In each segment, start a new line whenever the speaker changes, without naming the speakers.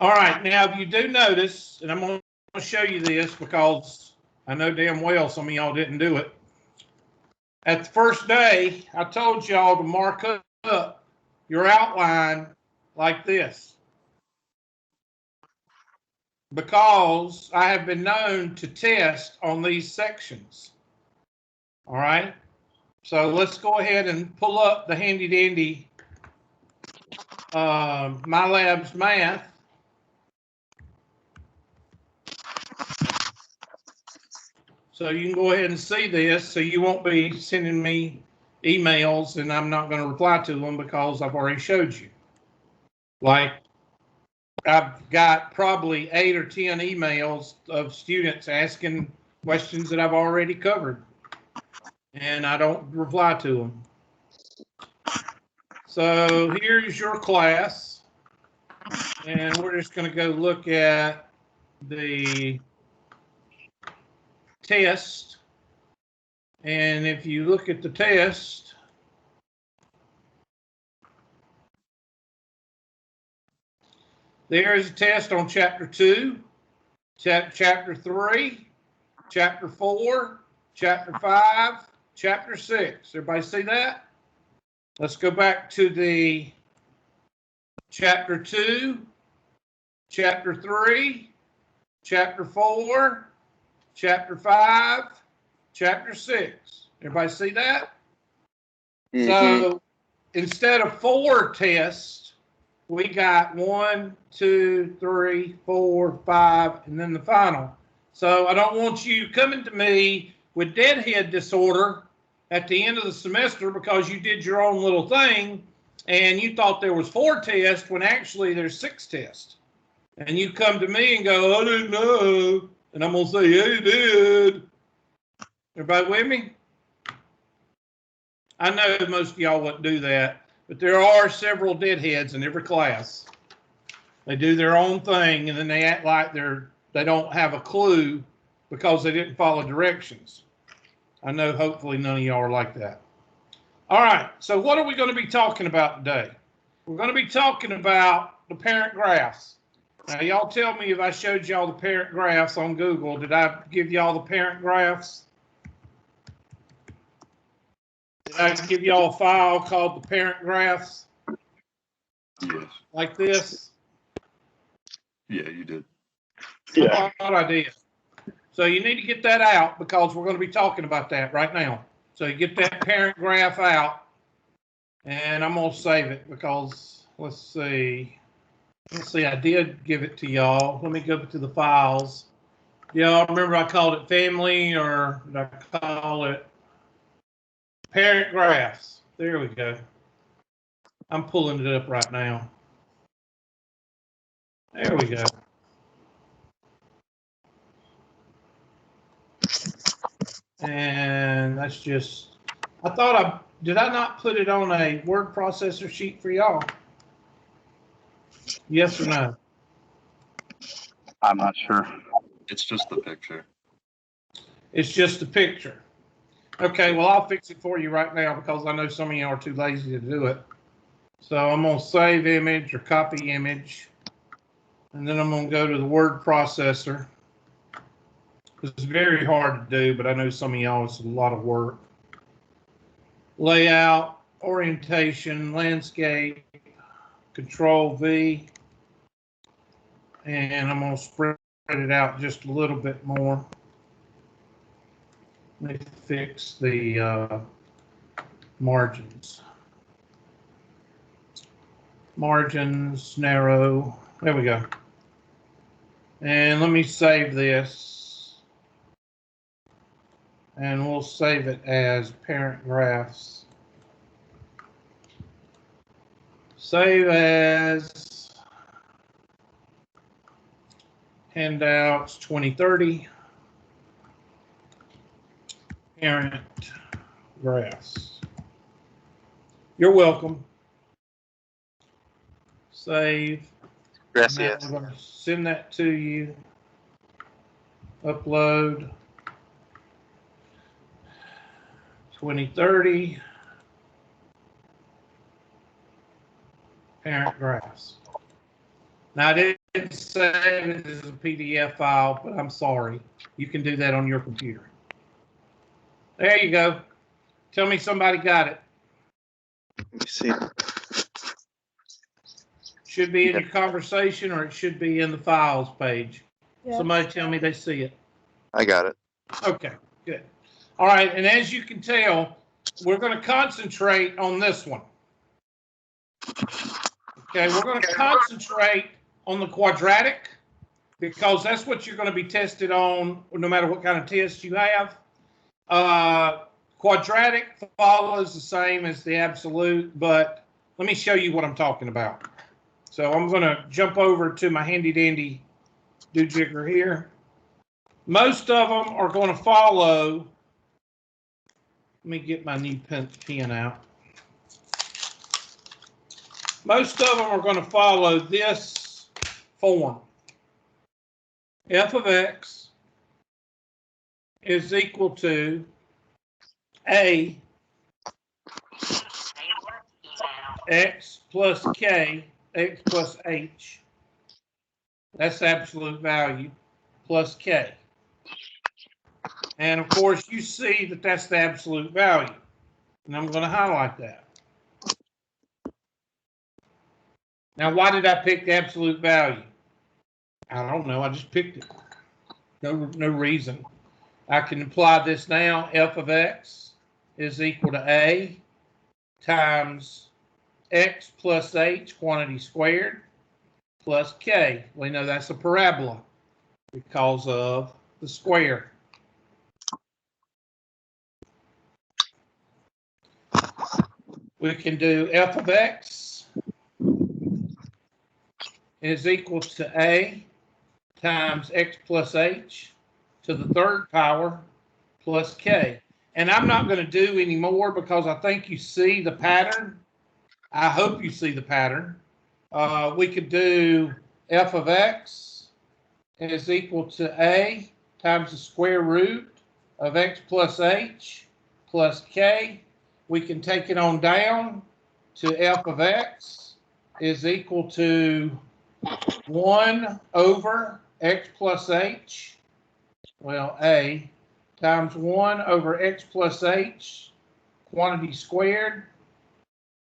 All right, now if you do notice, and I'm going to show you this because I know damn well some of y'all didn't do it. At the first day, I told y'all to mark up your outline like this, because I have been known to test on these sections. All right, so let's go ahead and pull up the handy dandy My Labs Math. So you can go ahead and see this, so you won't be sending me emails and I'm not going to reply to them because I've already showed you. Like, I've got probably 8 or 10 emails of students asking questions that I've already covered, and I don't reply to them. So here's your class, and we're just going to go look at the test. And if you look at the test, there is a test on chapter 2, chapter 3, chapter 4, chapter 5, chapter 6. Everybody see that? Let's go back to the chapter 2, chapter 3, chapter 4, chapter 5, chapter 6. Everybody see that? Mm-hmm. So instead of 4 tests, we got 1, 2, 3, 4, 5, and then the final. So I don't want you coming to me with deadhead disorder at the end of the semester because you did your own little thing and you thought there was 4 tests when actually there's 6 tests. And you come to me and go, I didn't know. And I'm going to say, yeah, you did. Everybody with me? I know most of y'all wouldn't do that, but there are several deadheads in every class. They do their own thing and then they act like they don't have a clue because they didn't follow directions. I know hopefully none of y'all are like that. All right, so what are we going to be talking about today? We're going to be talking about the parent graphs. Now, y'all tell me if I showed y'all the parent graphs on Google, did I give y'all the parent graphs? Did I give y'all a file called the parent graphs?
Yes.
Like this?
Yeah, you did.
Yeah. I thought I did. So you need to get that out because we're going to be talking about that right now. So you get that parent graph out, and I'm going to save it because, let's see, I did give it to y'all. Let me go to the files. Y'all remember I called it family, or did I call it parent graphs? There we go. I'm pulling it up right now. There we go. And that's just, did I not put it on a word processor sheet for y'all? Yes or no?
I'm not sure.
It's just the picture.
It's just a picture. Okay, well, I'll fix it for you right now because I know some of you are too lazy to do it. So I'm going to save image or copy image. And then I'm going to go to the word processor. It's very hard to do, but I know some of y'all, it's a lot of work. Layout, orientation, landscape, Control V. And I'm going to spread it out just a little bit more. Let me fix the margins. Margins, narrow. There we go. And let me save this. And we'll save it as parent graphs. Save as handouts 2030. Parent graphs. You're welcome. Save.
Gracias.
I'm going to send that to you. Upload. 2030. Parent graphs. Now, I didn't save it as a PDF file, but I'm sorry. You can do that on your computer. There you go. Tell me somebody got it.
Let me see.
Should be in your conversation, or it should be in the files page.
Yeah.
Somebody tell me they see it.
I got it.
Okay, good. All right, and as you can tell, we're going to concentrate on this one. Okay, we're going to concentrate on the quadratic because that's what you're going to be tested on no matter what kind of test you have. Quadratic follows the same as the absolute, but let me show you what I'm talking about. So I'm going to jump over to my handy dandy do-jigger here. Most of them are going to follow. Let me get my new pen out. Most of them are going to follow this form. F of x is equal to a x plus k, x plus h. That's absolute value, plus k. And of course, you see that that's the absolute value. And I'm going to highlight that. Now, why did I pick the absolute value? I don't know. I just picked it. No reason. I can apply this now. F of x is equal to a times x plus h, quantity squared, plus k. We know that's a parabola because of the square. We can do f of x is equal to a times x plus h to the third power plus k. And I'm not going to do any more because I think you see the pattern. I hope you see the pattern. We could do f of x is equal to a times the square root of x plus h plus k. We can take it on down to f of x is equal to 1 over x plus h, well, a, times 1 over x plus h, quantity squared,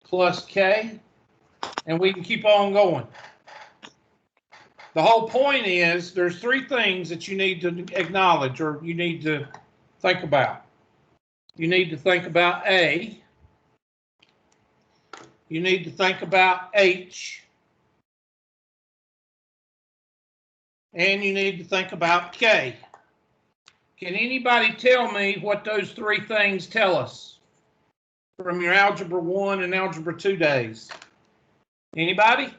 plus k, and we can keep on going. The whole point is there's three things that you need to acknowledge or you need to think about. You need to think about a, you need to think about h, and you need to think about k. Can anybody tell me what those three things tell us from your Algebra 1 and Algebra 2 days? Anybody?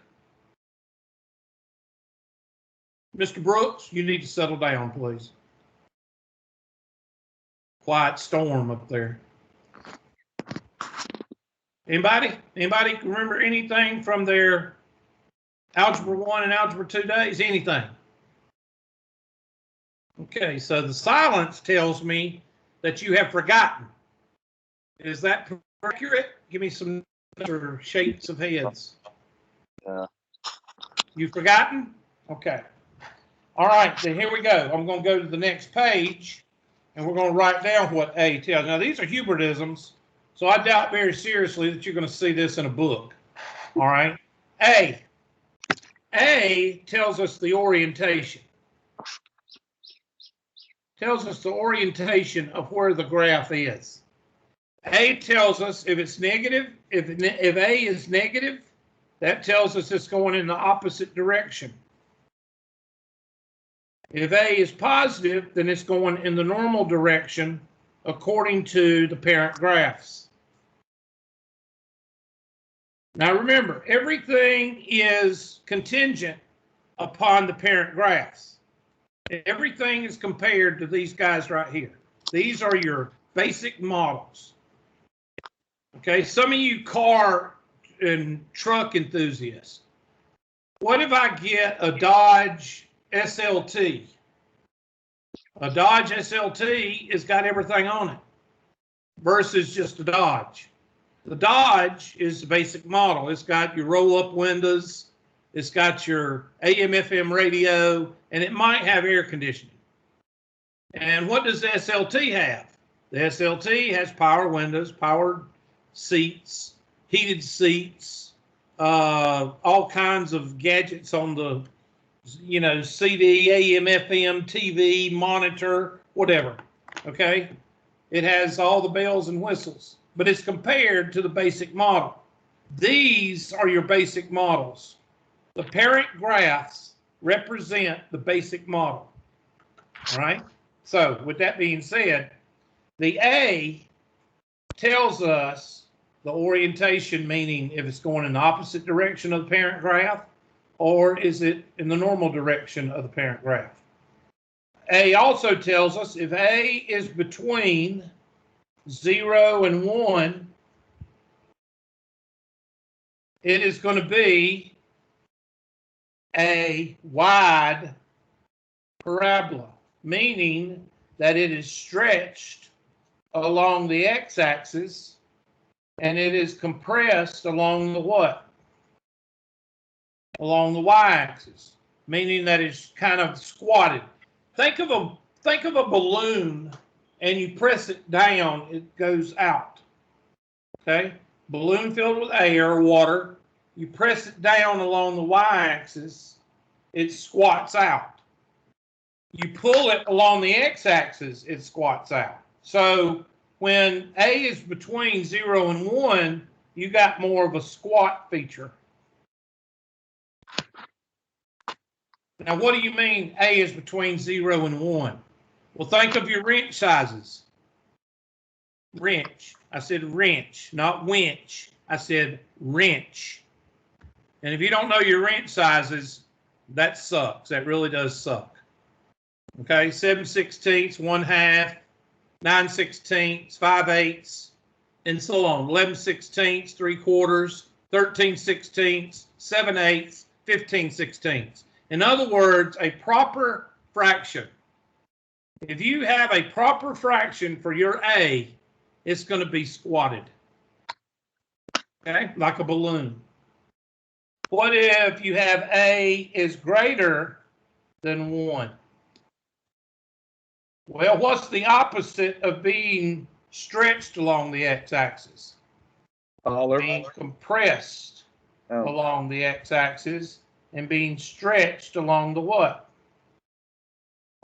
Mr. Brooks, you need to settle down, please. Quiet storm up there. Anybody? Anybody remember anything from their Algebra 1 and Algebra 2 days? Anything? Okay, so the silence tells me that you have forgotten. Is that accurate? Give me some other shapes of heads.
Yeah.
You've forgotten? Okay. All right, then here we go. I'm going to go to the next page, and we're going to write down what A tells. Now, these are Hubertisms, so I doubt very seriously that you're going to see this in a book. All right. A tells us the orientation. Tells us the orientation of where the graph is. A tells us if it's negative, if A is negative, that tells us it's going in the opposite direction. If A is positive, then it's going in the normal direction according to the parent graphs. Now remember, everything is contingent upon the parent graphs. Everything is compared to these guys right here. These are your basic models. Okay, some of you car and truck enthusiasts. What if I get a Dodge SLT? A Dodge SLT has got everything on it versus just a Dodge. The Dodge is the basic model. It's got your roll-up windows. It's got your AM, FM radio, and it might have air conditioning. And what does the SLT have? The SLT has power windows, powered seats, heated seats, all kinds of gadgets on the, CD, AM, FM, TV, monitor, whatever. Okay? It has all the bells and whistles, but it's compared to the basic model. These are your basic models. The parent graphs represent the basic model. All right? So, with that being said, the A tells us the orientation, meaning if it's going in the opposite direction of the parent graph, or is it in the normal direction of the parent graph. A also tells us if A is between 0 and 1, it is going to be a wide parabola, meaning that it is stretched along the x-axis and it is compressed along the what? Along the y-axis, meaning that it's kind of squatted. Think of a balloon, and you press it down, it goes out. Okay? Balloon filled with air or water, you press it down along the y-axis, it squats out. You pull it along the x-axis, it squats out. So when A is between 0 and 1, you got more of a squat feature. Now, what do you mean A is between 0 and 1? Well, think of your wrench sizes. Wrench. I said wrench, not winch. I said wrench. And if you don't know your wrench sizes, that sucks. That really does suck. Okay, 7/16, 1/2, 9/16, 5/8, and so on. 11/16, 3/4, 13/16, 7/8, 15/16. In other words, a proper fraction. If you have a proper fraction for your A, it's going to be squatted. Okay, like a balloon. What if you have A is greater than 1? Well, what's the opposite of being stretched along the x-axis? Being compressed along the x-axis and being stretched along the what?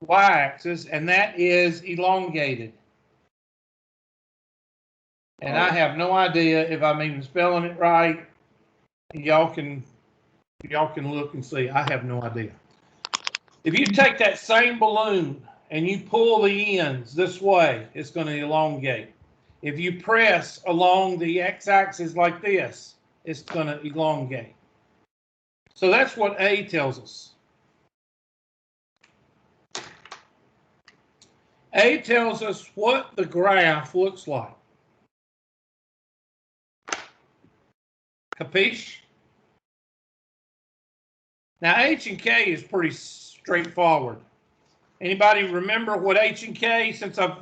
Y-axis, and that is elongated. And I have no idea if I'm even spelling it right. Y'all can look and see. I have no idea. If you take that same balloon and you pull the ends this way, it's going to elongate. If you press along the x-axis like this, it's going to elongate. So that's what A tells us. A tells us what the graph looks like. Capiche? Now, H and K is pretty straightforward. Anybody remember what H and K, since I've,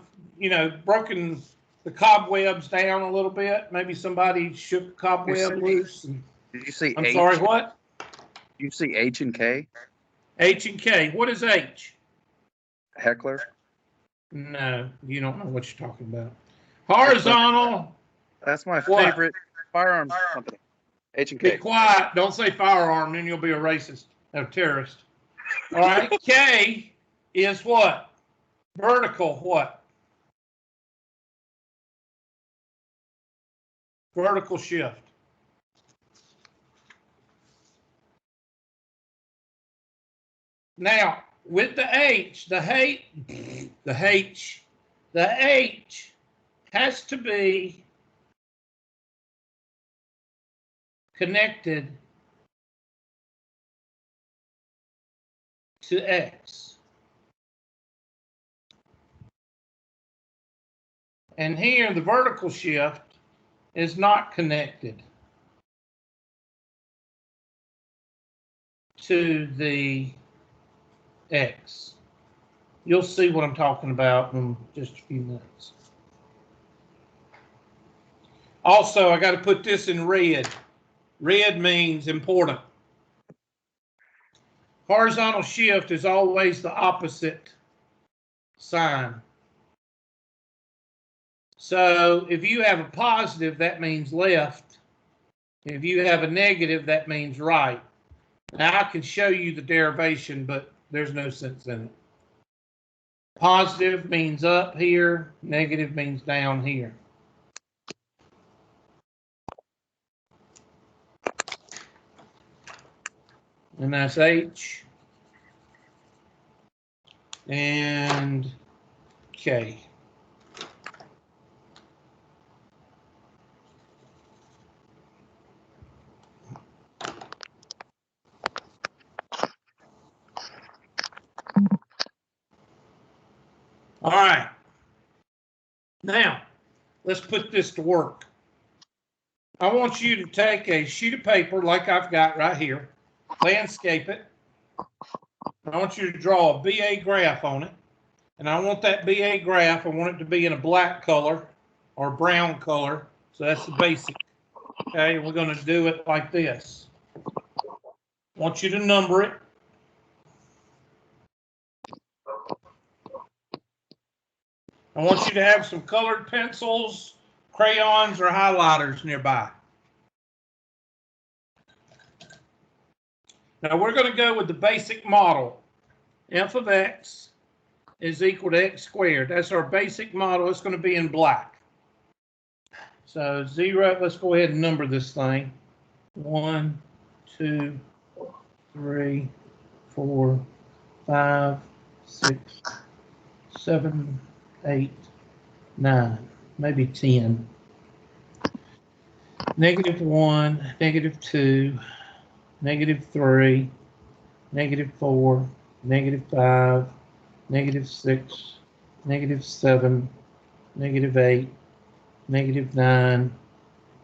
broken the cobwebs down a little bit? Maybe somebody shook the cobweb loose.
Did you see
I'm
H?
sorry, what?
You see H and K?
H and K. What is H?
Heckler?
No, you don't know what you're talking about. Horizontal.
That's my
What?
favorite firearms company. H and
Be
K.
quiet. Don't say firearm, then you'll be a racist, a terrorist. All right. K is what? Vertical what? Vertical shift. Now, with the H, the H has to be connected to X. And here, the vertical shift is not connected to the X. You'll see what I'm talking about in just a few minutes. Also, I got to put this in red. Red means important. Horizontal shift is always the opposite sign. So if you have a positive, that means left. If you have a negative, that means right. Now I can show you the derivation, but there's no sense in it. Positive means up here, negative means down here. And that's H and K. All right. Now, let's put this to work. I want you to take a sheet of paper like I've got right here, landscape it. I want you to draw a BA graph on it. And I want that BA graph, I want it to be in a black color or brown color. So that's the basic. Okay, we're going to do it like this. I want you to number it. I want you to have some colored pencils, crayons, or highlighters nearby. Now we're going to go with the basic model. F of x is equal to x squared. That's our basic model. It's going to be in black. So 0, let's go ahead and number this thing. 1, 2, 3, 4, 5, 6, 7, 8, 9, maybe 10. -1, -2, -3, -4, -5, -6, -7, -8, -9,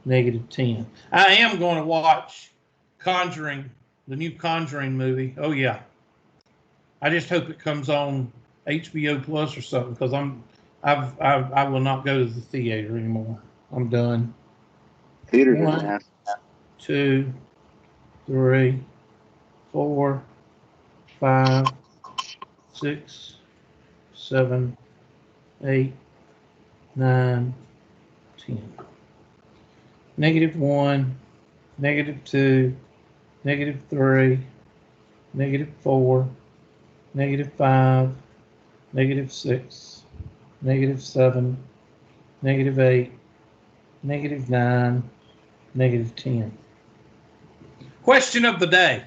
-10. I am going to watch Conjuring, the new Conjuring movie. Oh yeah. I just hope it comes on HBO Plus or something, because I will not go to the theater anymore. I'm done.
Theaters are
1,
nasty.
2, 3, 4, 5, 6, 7, 8, 9, 10. -1, -2, -3, -4, -5, -6, -7, -8, -9, -10. Question of the day.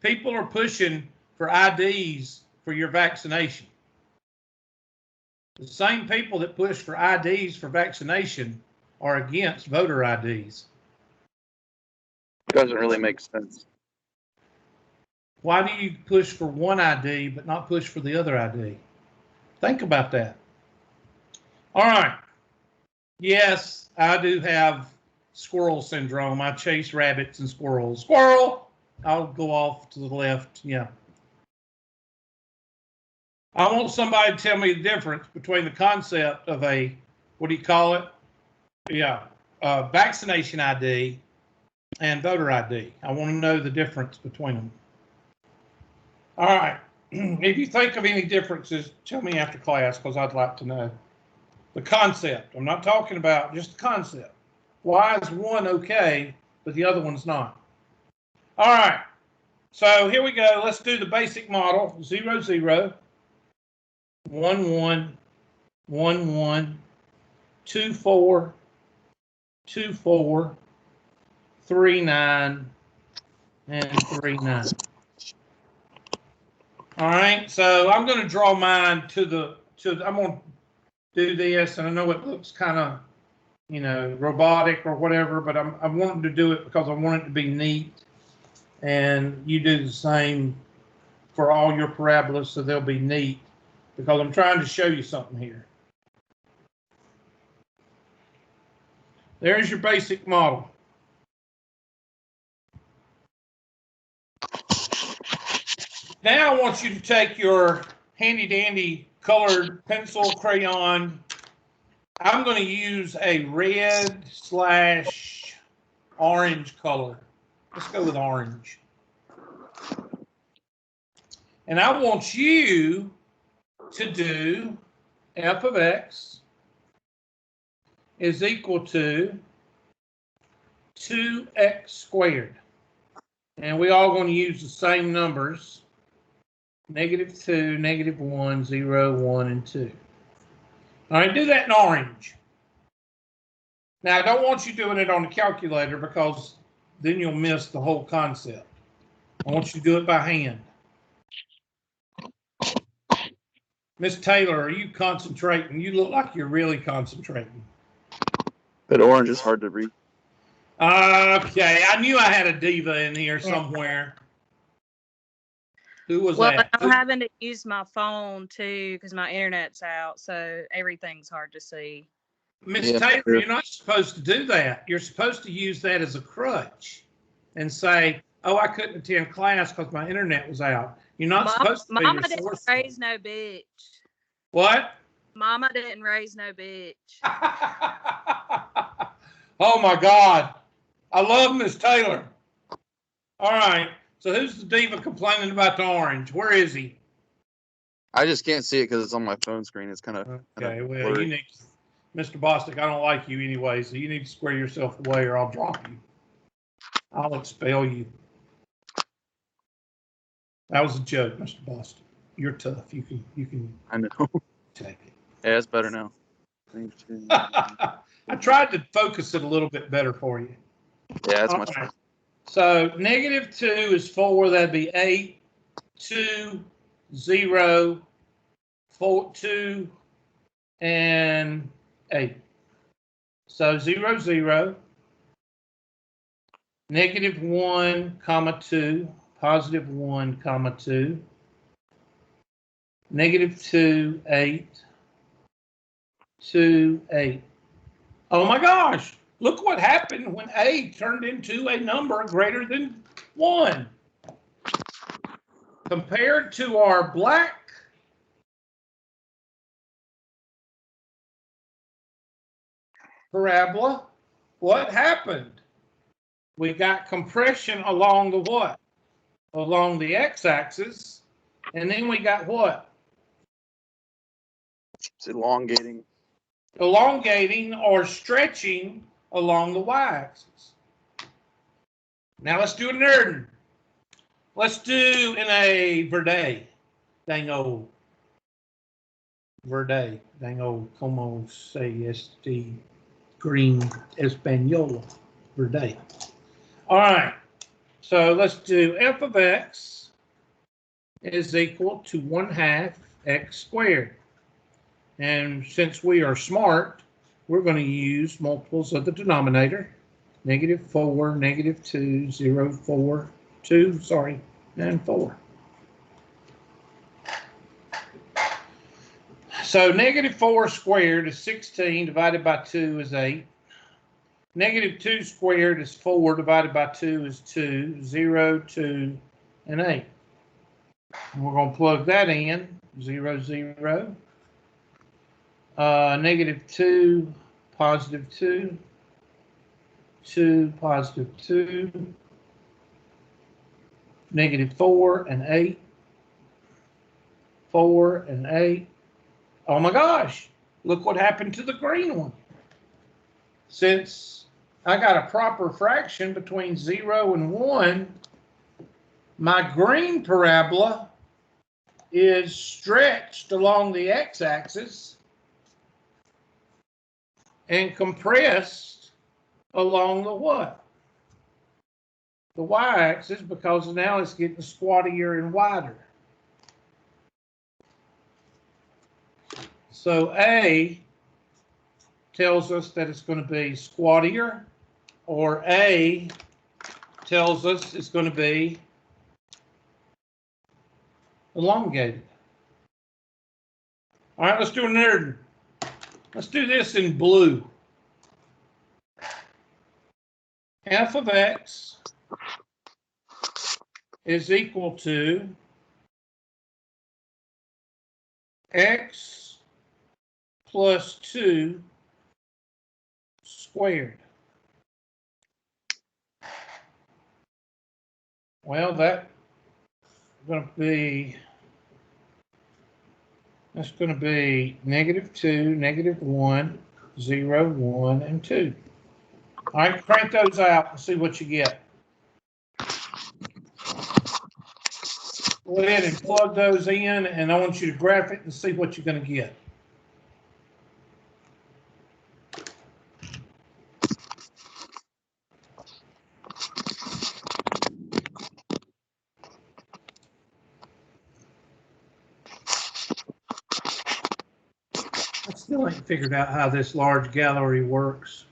People are pushing for IDs for your vaccination. The same people that push for IDs for vaccination are against voter IDs.
Doesn't really make sense.
Why do you push for one ID but not push for the other ID? Think about that. All right. Yes, I do have squirrel syndrome. I chase rabbits and squirrels. Squirrel! I'll go off to the left. Yeah. I want somebody to tell me the difference between the concept of a, what do you call it? Yeah, vaccination ID and voter ID. I want to know the difference between them. All right. If you think of any differences, tell me after class, because I'd like to know. The concept. I'm not talking about just the concept. Why is one okay, but the other one's not? All right. So here we go. Let's do the basic model. 0, 0, 1, 1, 1, 1, 2, 4, 2, 4, 3, 9, and 3, 9. All right, so I'm going to draw mine I'm going to do this, and I know it looks kind of, robotic or whatever, but I'm wanting to do it because I want it to be neat, and you do the same for all your parabolas, so they'll be neat, because I'm trying to show you something here. There's your basic model. Now I want you to take your handy dandy colored pencil, crayon. I'm going to use a red/orange color. Let's go with orange. And I want you to do f of x is equal to 2x squared. And we all going to use the same numbers, -2, -1, 0, 1, and 2. All right, do that in orange. Now, I don't want you doing it on the calculator because then you'll miss the whole concept. I want you to do it by hand. Miss Taylor, are you concentrating? You look like you're really concentrating.
But orange is hard to read.
Okay, I knew I had a diva in here somewhere. Who was
Well,
that?
I'm having to use my phone too because my internet's out, so everything's hard to see.
Miss
Yeah,
Taylor,
sure.
you're not supposed to do that. You're supposed to use that as a crutch and say, oh, I couldn't attend class because my internet was out. You're not supposed to be
Mama didn't
resourceful.
raise no bitch.
What?
Mama didn't raise no bitch.
Oh, my God. I love Miss Taylor. All right. So who's the diva complaining about the orange? Where is he?
I just can't see it because it's on my phone screen. It's kind of
Okay, well,
blurry.
you need, Mr. Bostic, I don't like you anyway, so you need to square yourself away or I'll drop you. I'll expel you. That was a joke, Mr. Bostic. You're tough. You can
I know.
take it.
Yeah, it's better now.
I tried to focus it a little bit better for you.
Yeah, it's
All
much
right.
better.
So -2 is 4. That'd be 8, 2, 0, 4, 2, and 8. So 0, 0, -1, comma 2, +1, comma 2, -2, 8, 2, 8. Oh my gosh! Look what happened when A turned into a number greater than 1. Compared to our black parabola, what happened? We got compression along the what? Along the x-axis, and then we got what?
It's elongating.
Elongating or stretching along the y-axis. Now let's do a nerding. Let's do in a Verde. Dang old Verde. Dang old como se este green Española. Verde. All right. So let's do f of x is equal to 1/2 x squared. And since we are smart, we're going to use multiples of the denominator. -4, -2, 0, 4, 2, sorry, and 4. So -4 squared is 16 divided by 2 is 8. -2 squared is 4 divided by 2 is 2, 0, 2, and 8. And we're going to plug that in, 0, 0. -2, +2, 2, +2, -4 and 8, 4 and 8. Oh my gosh, look what happened to the green one. Since I got a proper fraction between 0 and 1, my green parabola is stretched along the x-axis and compressed along the what? The y-axis, because now it's getting squattier and wider. So A tells us that it's going to be squattier, or A tells us it's going to be elongated. All right, let's do another. Let's do this in blue. F of x is equal to x plus 2 squared. Well, that's going to be That's going to be -2, -1, 0, 1, and 2. All right, crank those out and see what you get. Go ahead and plug those in, and I want you to graph it and see what you're going to get. I still ain't figured out how this large gallery works.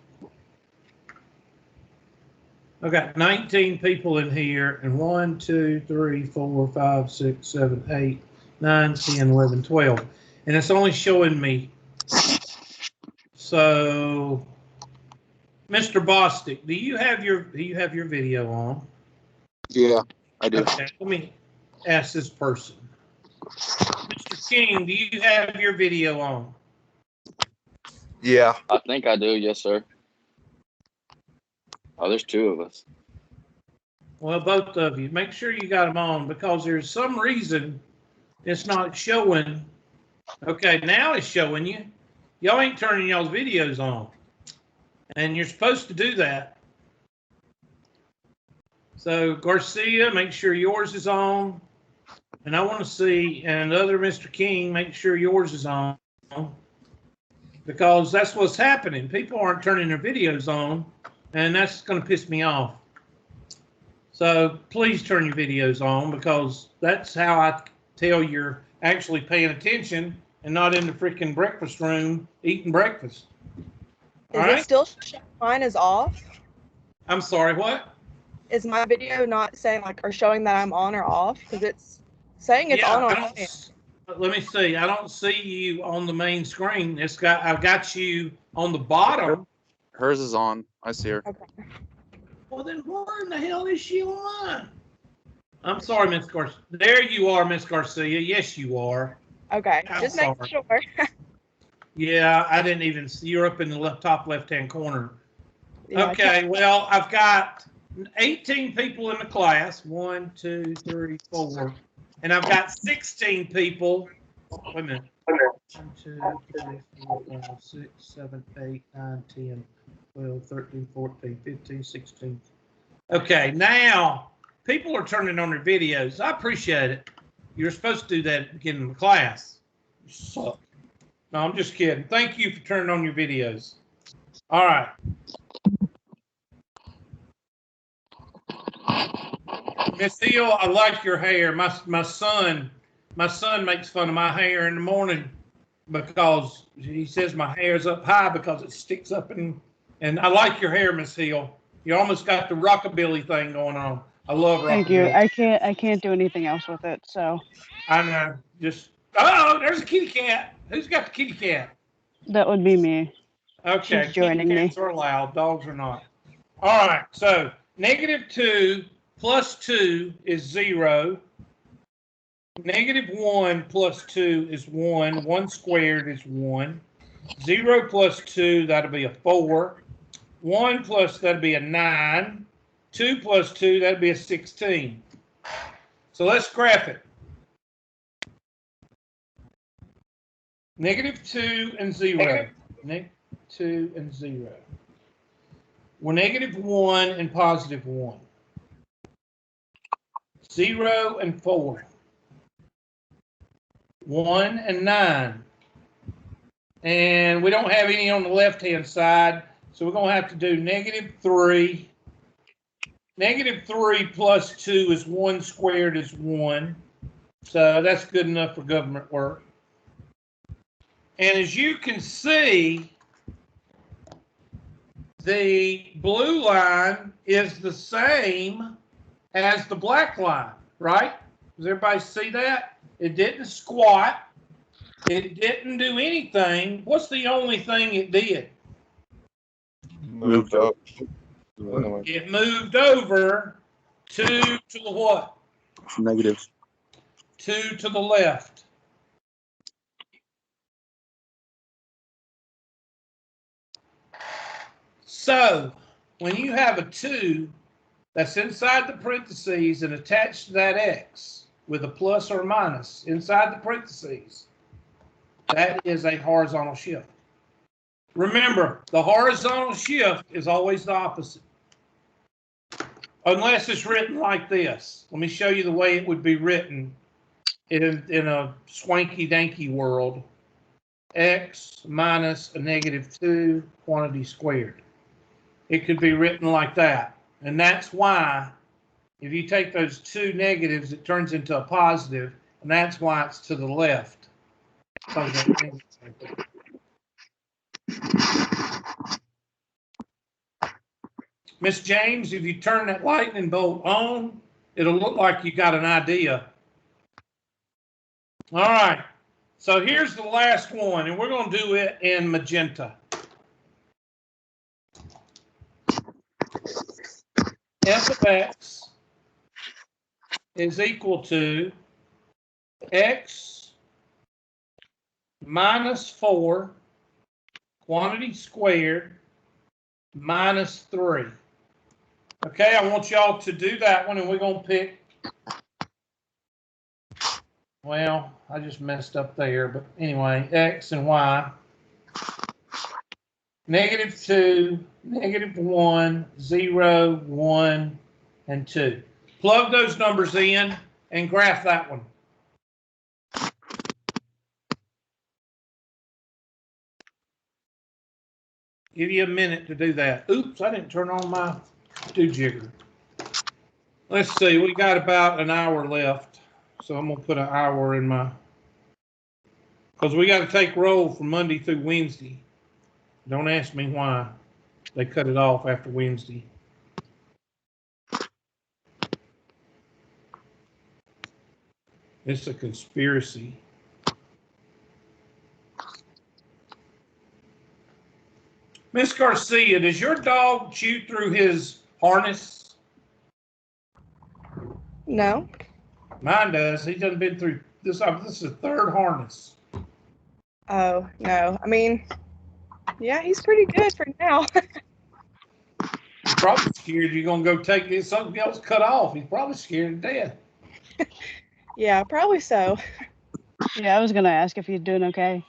I've got 19 people in here, and 1, 2, 3, 4, 5, 6, 7, 8, 9, 10, 11, 12. And it's only showing me. So, Mr. Bostic, do you have your video on?
Yeah, I do.
Okay, let me ask this person. Mr. King, do you have your video on?
Yeah.
I think I do, yes, sir. Oh, there's two of us.
Well, both of you. Make sure you got them on, because there's some reason it's not showing. Okay, now it's showing you. Y'all ain't turning y'all's videos on. And you're supposed to do that. So, Garcia, make sure yours is on. And I want to see, and other Mr. King, make sure yours is on. Because that's what's happening. People aren't turning their videos on, and that's going to piss me off. So please turn your videos on, because that's how I tell you're actually paying attention and not in the freaking breakfast room eating breakfast. All
Is
right?
it still showing mine is off?
I'm sorry, what?
Is my video not saying like or showing that I'm on or off? Because it's saying it's on
I
my
don't,
end.
let me see. I don't see you on the main screen. I've got you on the bottom.
Hers is on. I see her.
Okay.
Well, then why in the hell is she on? I'm sorry, Miss Garcia. There you are, Miss Garcia. Yes, you are.
Okay.
I'm
Just making
sorry.
sure.
Yeah, I didn't even see. You're up in the top left-hand corner.
Yeah,
Okay, well, I've got 18 people in the class. 1, 2, 3, 4. And I've got 16 people. Wait a minute. 1, 2, 3, 4, 5, 6, 7, 8, 9, 10, 12, 13, 14, 15, 16. Okay, now people are turning on their videos. I appreciate it. You're supposed to do that at the beginning of the class. You suck. No, I'm just kidding. Thank you for turning on your videos. All right. Miss Hill, I like your hair. My son makes fun of my hair in the morning because he says my hair's up high because it sticks up, and I like your hair, Miss Hill. You almost got the rockabilly thing going on. I love rockabilly.
Thank you. I can't do anything else with it, so
I know. There's a kitty cat. Who's got the kitty cat?
that would be me.
Okay,
She's joining
kitty
me.
cats are allowed. Dogs are not. All right. So -2 plus 2 is 0. -1 plus 2 is 1. 1 squared is 1. 0 plus 2, that'll be a 4. 1 plus, that'll be a 9. 2 plus 2, that'll be a 16. So let's graph it. -2 and 0. -2 and 0. We're -1 and +1. 0 and 4. 1 and 9. And we don't have any on the left-hand side, so we're going to have to do -3. -3 plus 2 is 1 squared is 1. So that's good enough for government work. And as you can see, the blue line is the same as the black line, right? Does everybody see that? It didn't squat. It didn't do anything. What's the only thing it did?
Moved up.
It moved over 2 to the what?
Negative.
2 to the left. So when you have a 2 that's inside the parentheses and attached to that x with a plus or minus inside the parentheses, That is a horizontal shift. Remember, the horizontal shift is always the opposite. Unless it's written like this. Let me show you the way it would be written in a swanky-danky world. X minus a -2 quantity squared. It could be written like that. And that's why if you take those two negatives, it turns into a positive, and that's why it's to the left. Miss James, if you turn that lightning bolt on, it'll look like you got an idea. All right, so here's the last one, and we're going to do it in magenta. F of x is equal to x minus 4 quantity squared minus 3. Okay, I want y'all to do that one, and we're going to pick, well, I just messed up there, but anyway, x and y. -2, -1, 0, 1, and 2. Plug those numbers in and graph that one. Give you a minute to do that. Oops, I didn't turn on my do-jigger. Let's see, we got about an hour left. So I'm going to put an hour in my, because we got to take roll from Monday through Wednesday. Don't ask me why they cut it off after Wednesday. It's a conspiracy. Miss Garcia, does your dog chew through his harness?
No.
Mine does. He done been through this. This is the third harness.
Oh, no. I mean, yeah, he's pretty good for now.
He's probably scared you're gonna go take something else cut off. He's probably scared to death.
Yeah, probably so.
Yeah, I was gonna ask if he's doing okay.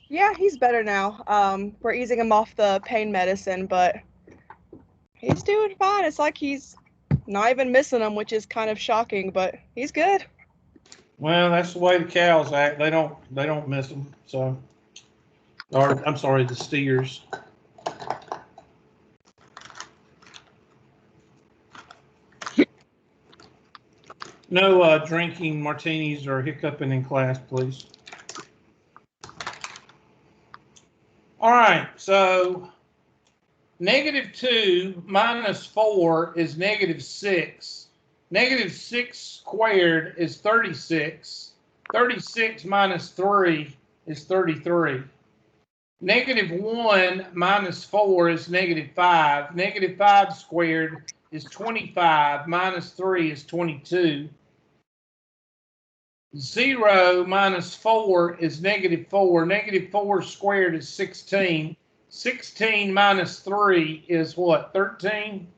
Yeah, he's better now. We're easing him off the pain medicine, but he's doing fine. It's like he's not even missing them, which is kind of shocking, but he's good.
Well, that's the way the cows act. They don't miss them. So, or I'm sorry, the steers. No drinking martinis or hiccuping in class, please. All right, so -2 minus 4 is -6. -6 squared is 36. 36 minus 3 is 33. -1 minus 4 is -5. -5 squared is 25. Minus 3 is 22. 0 minus 4 is -4. -4 squared is 16. 16 minus 3 is what, 13?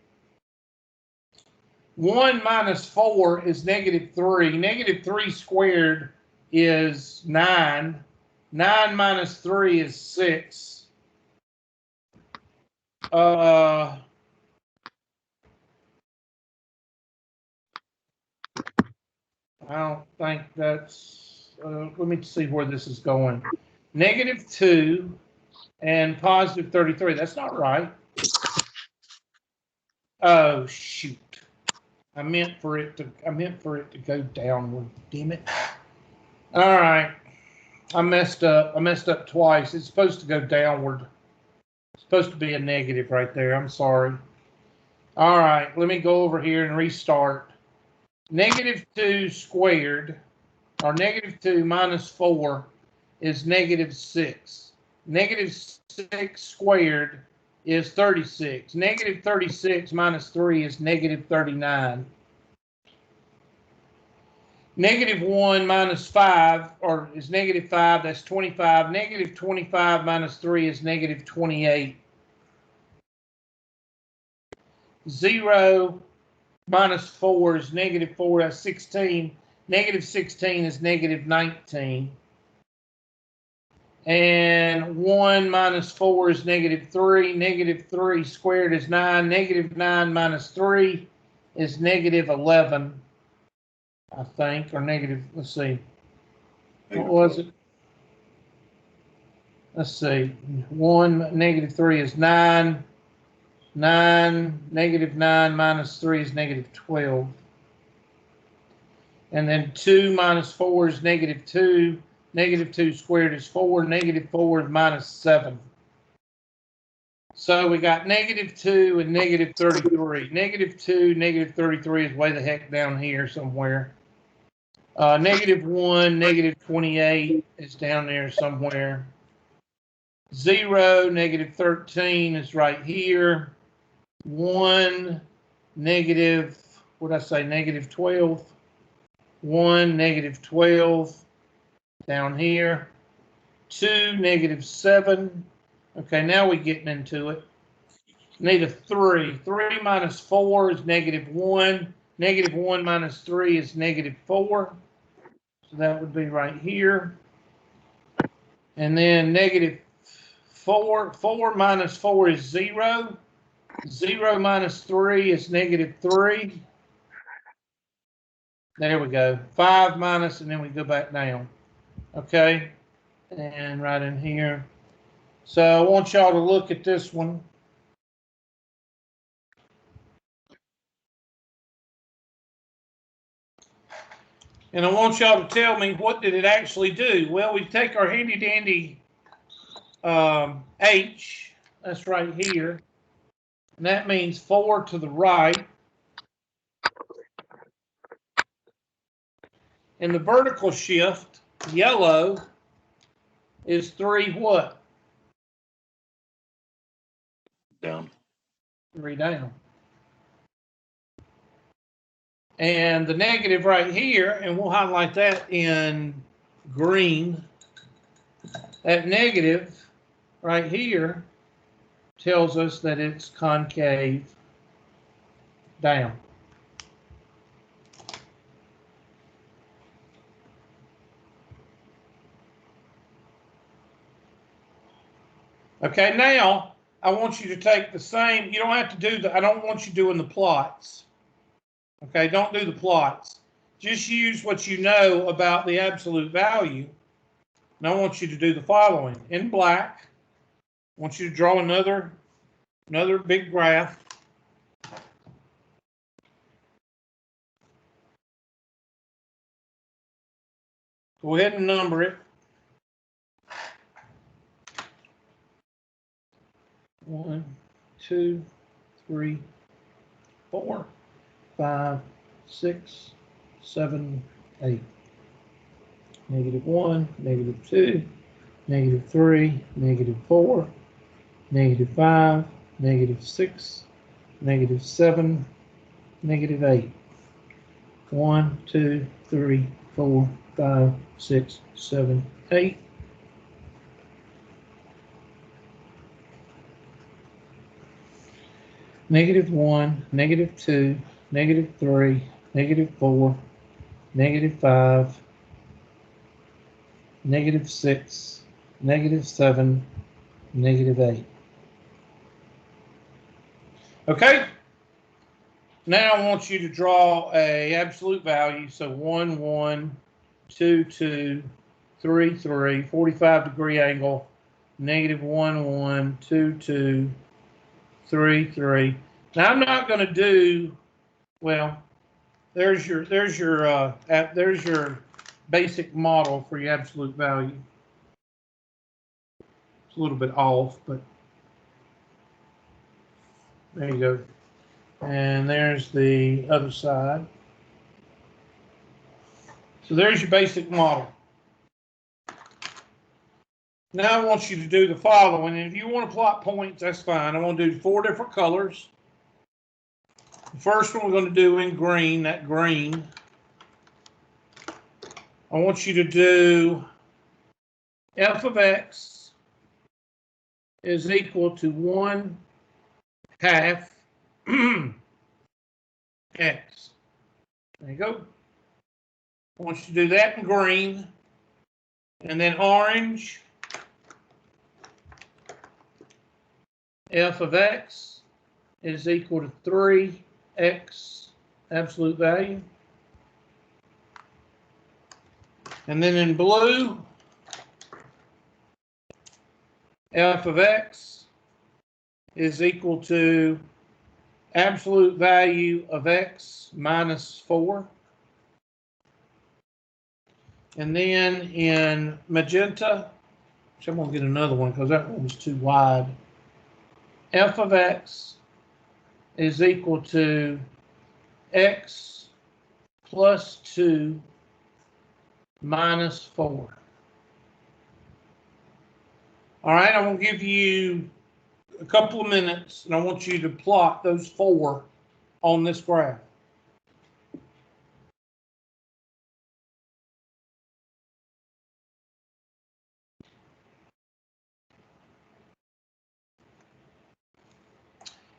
1 minus 4 is -3. -3 squared is 9. 9 minus 3 is 6. I don't think that's, let me see where this is going. -2 and positive 33. That's not right. Oh, shoot. I meant for it to go downward. Damn it. All right. I messed up. I messed up twice. It's supposed to go downward. It's supposed to be a negative right there. I'm sorry. All right. Let me go over here and restart. -2 squared, or -2 minus 4 is -6. -6 squared is 36. -36 minus 3 is -39. -1 minus 5, or is -5, that's 25. -25 minus 3 is -28. 0 minus 4 is -4, that's 16. -16 is -19. And 1 minus 4 is -3. -3 squared is 9. -9 minus 3 is -11, I think, or negative, let's see. What was it? Let's see. 1 -3 is 9. 9, -9 minus 3 is -12. And then 2 minus 4 is -2. -2 squared is 4. -4 is -7. So we got -2 and -33. -2, -33 is way the heck down here somewhere. -1, -28 is down there somewhere. 0, -13 is right here. 1, negative, what did I say, -12. 1, -12 down here. 2, -7. Okay, now we're getting into it. Need a 3. 3 minus 4 is -1. -1 minus 3 is -4. So that would be right here. And then -4. 4 minus 4 is 0. 0 minus 3 is -3. There we go. 5 minus, and then we go back down. Okay. And right in here. So I want y'all to look at this one. And I want y'all to tell me, what did it actually do? Well, we take our handy dandy H, that's right here. And that means 4 to the right. And the vertical shift, yellow, is 3 what?
Down.
3 down. And the negative right here, and we'll highlight that in green, that negative right here tells us that it's concave down. Okay, now I want you to take the same, you don't have to do the, I don't want you doing the plots. Okay, don't do the plots. Just use what you know about the absolute value. And I want you to do the following. In black, I want you to draw another big graph. Go ahead and number it. 1, 2, 3, 4, 5, 6, 7, 8. -1, -2, -3, -4, -5, -6, -7, -8. 1, 2, 3, 4, 5, 6, 7, 8. -1, -2, -3, -4, -5, -6, -7, -8. Okay? Now I want you to draw a absolute value. So 1, 1, 2, 2, 3, 3, 45-degree angle, -1, 1, 2, 2, 3, 3. Now I'm not going to do, well, there's your basic model for your absolute value. It's a little bit off, but there you go. And there's the other side. So there's your basic model. Now I want you to do the following. And if you want to plot points, that's fine. I want to do 4 different colors. The first one we're going to do in green, that green. I want you to do f of x is equal to 1/2 x. There you go. I want you to do that in green. And then orange, f of x is equal to 3x absolute value. And then in blue, f of x is equal to absolute value of x minus 4. And then in magenta, which I'm going to get another one because that one was too wide, f of x is equal to x plus 2 minus 4. All right, I'm going to give you a couple of minutes, and I want you to plot those 4 on this graph.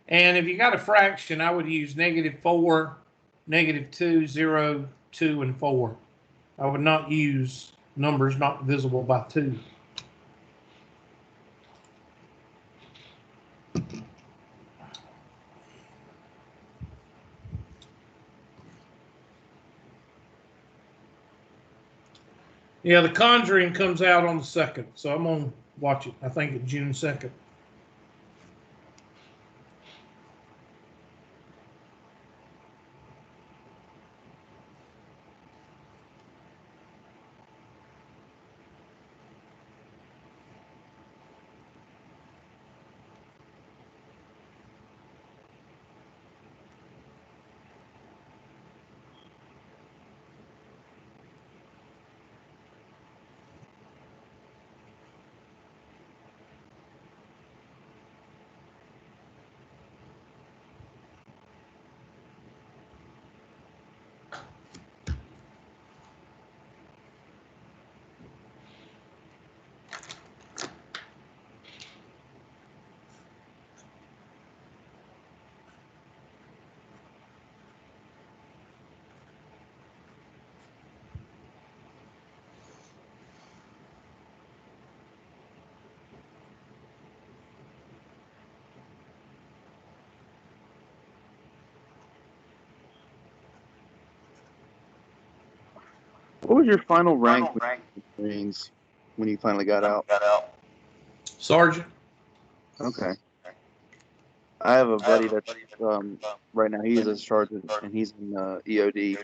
And if you got a fraction, I would use -4, -2, 0, 2, and 4. I would not use numbers not divisible by 2. Yeah, The Conjuring comes out on the 2nd, so I'm going to watch it. I think it's June 2nd.
What was your final rank with the Marines when you finally got out?
Sergeant?
Okay. I have a buddy that's right now he is a sergeant and he's in EOD.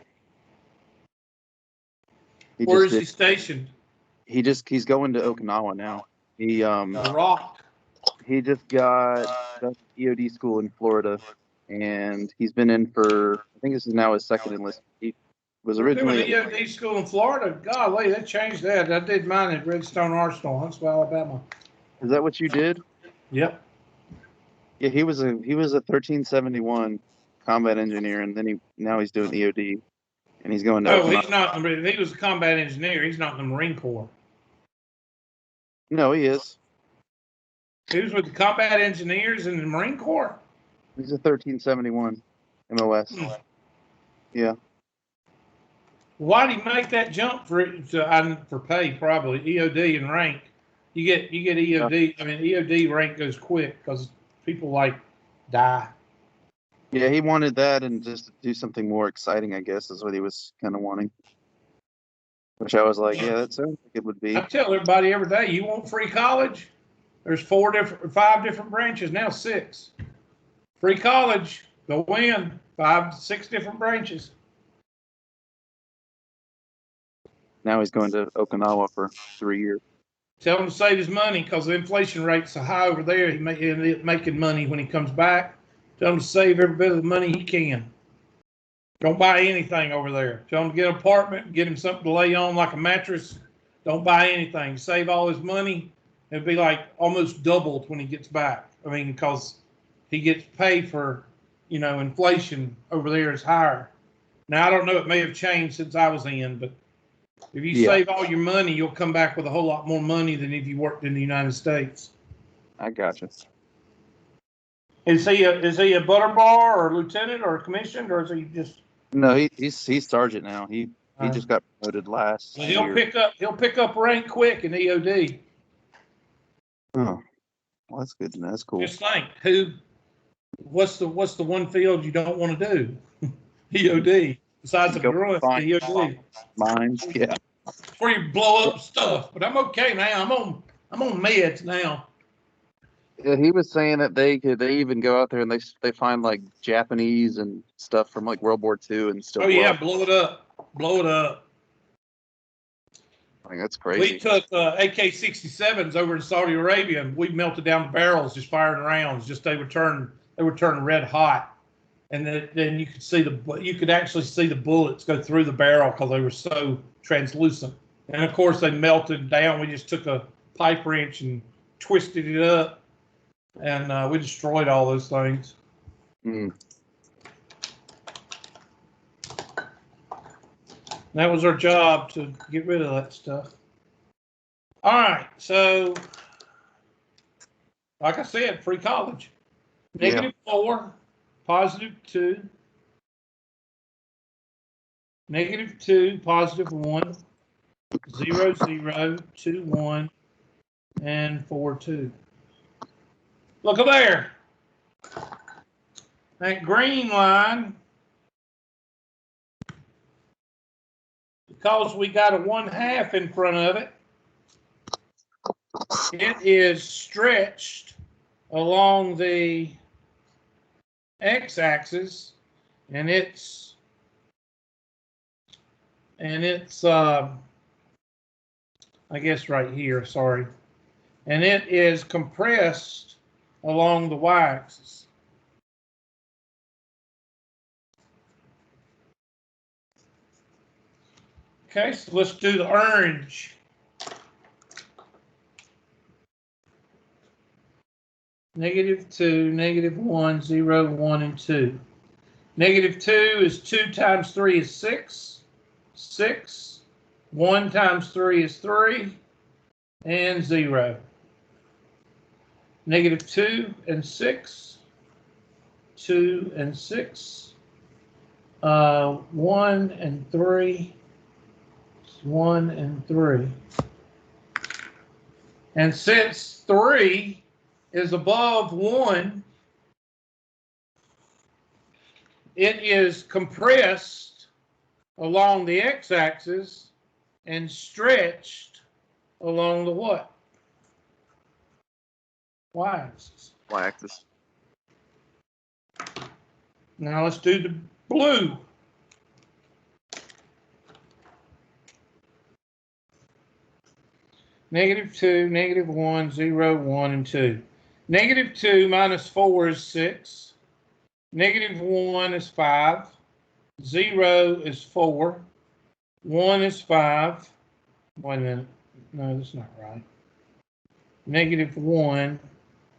Where is he stationed?
He's going to Okinawa now.
Iraq.
He just got done EOD school in Florida, and he's been in for, I think this is now his second enlistment. He was
Doing
originally,
EOD school in Florida? Golly, they changed that. I did mine at Redstone Arsenal, Huntsville, Alabama.
is that what you did?
Yep.
Yeah, he was a 1371 combat engineer, and then now he's doing EOD, and he's going to
No,
Okinawa.
he's not. He was a combat engineer. He's not in the Marine Corps.
No, he is.
He was with the combat engineers in the Marine Corps.
He's a 1371 MOS. Yeah.
Why did he make that jump for pay? Probably EOD and rank. You get EOD. I mean, EOD rank goes quick because people die.
Yeah, he wanted that and just to do something more exciting, I guess, is what he was kind of wanting. Which I was like, yeah, that sounds like it would be.
I tell everybody every day, you want free college? There's 5 different branches now, 6. Free college, go in 5 to 6 different branches.
Now he's going to Okinawa for 3 years.
Tell him to save his money because the inflation rate's so high over there. He'll end up making money when he comes back. Tell him to save every bit of the money he can. Don't buy anything over there. Tell him to get an apartment, get him something to lay on like a mattress. Don't buy anything. Save all his money. It'll be like almost doubled when he gets back. I mean, because he gets paid for, inflation over there is higher. Now, I don't know. It may have changed since I was in, but if you save all your money, you'll come back with a whole lot more money than if you worked in the United States.
I gotcha.
Is he a butter bar or lieutenant or commissioned, or is he just?
No, he's sergeant now. He just got promoted last year.
He'll pick up rank quick in EOD.
Oh. Well, that's good to know. That's cool.
Just think, what's the one field you don't want to do? EOD. Besides the
Go
grunt,
find
the EOD.
mines. Yeah.
It's where you blow up stuff. But I'm okay now. I'm on meds now.
Yeah, he was saying that they even go out there and they find like Japanese and stuff from like World War II and still
Oh
blow
yeah,
up.
blow it up. Blow it up.
Like, that's
We
crazy.
took AK-67s over in Saudi Arabia, and we melted down the barrels just firing rounds. Just they would turn red hot, and then you could actually see the bullets go through the barrel because they were so translucent. And of course they melted down. We just took a pipe wrench and twisted it up, and we destroyed all those things.
Mm.
That was our job, to get rid of that stuff. All right, so like I said, free college.
Yeah.
-4, +2, -2, +1, 0, 0, 2, 1, and 4, 2. Look up there. That green line, because we got a 1/2 in front of it, it is stretched along the x-axis, and it's I guess right here, sorry, and it is compressed along the y-axis. Okay, so let's do the orange. -2, -1, 0, 1, and 2. -2 is 2 times 3 is 6. 6. 1 times 3 is 3. And 0. -2 and 6. 2 and 6. 1 and 3. 1 and 3. And since 3 is above 1, it is compressed along the x-axis and stretched along the what? Y-axis.
Y-axis.
Now let's do the blue. -2, -1, 0, 1, and 2. -2 minus 4 is 6. -1 is 5. 0 is 4. 1 is 5. Wait a minute. No, that's not right. -1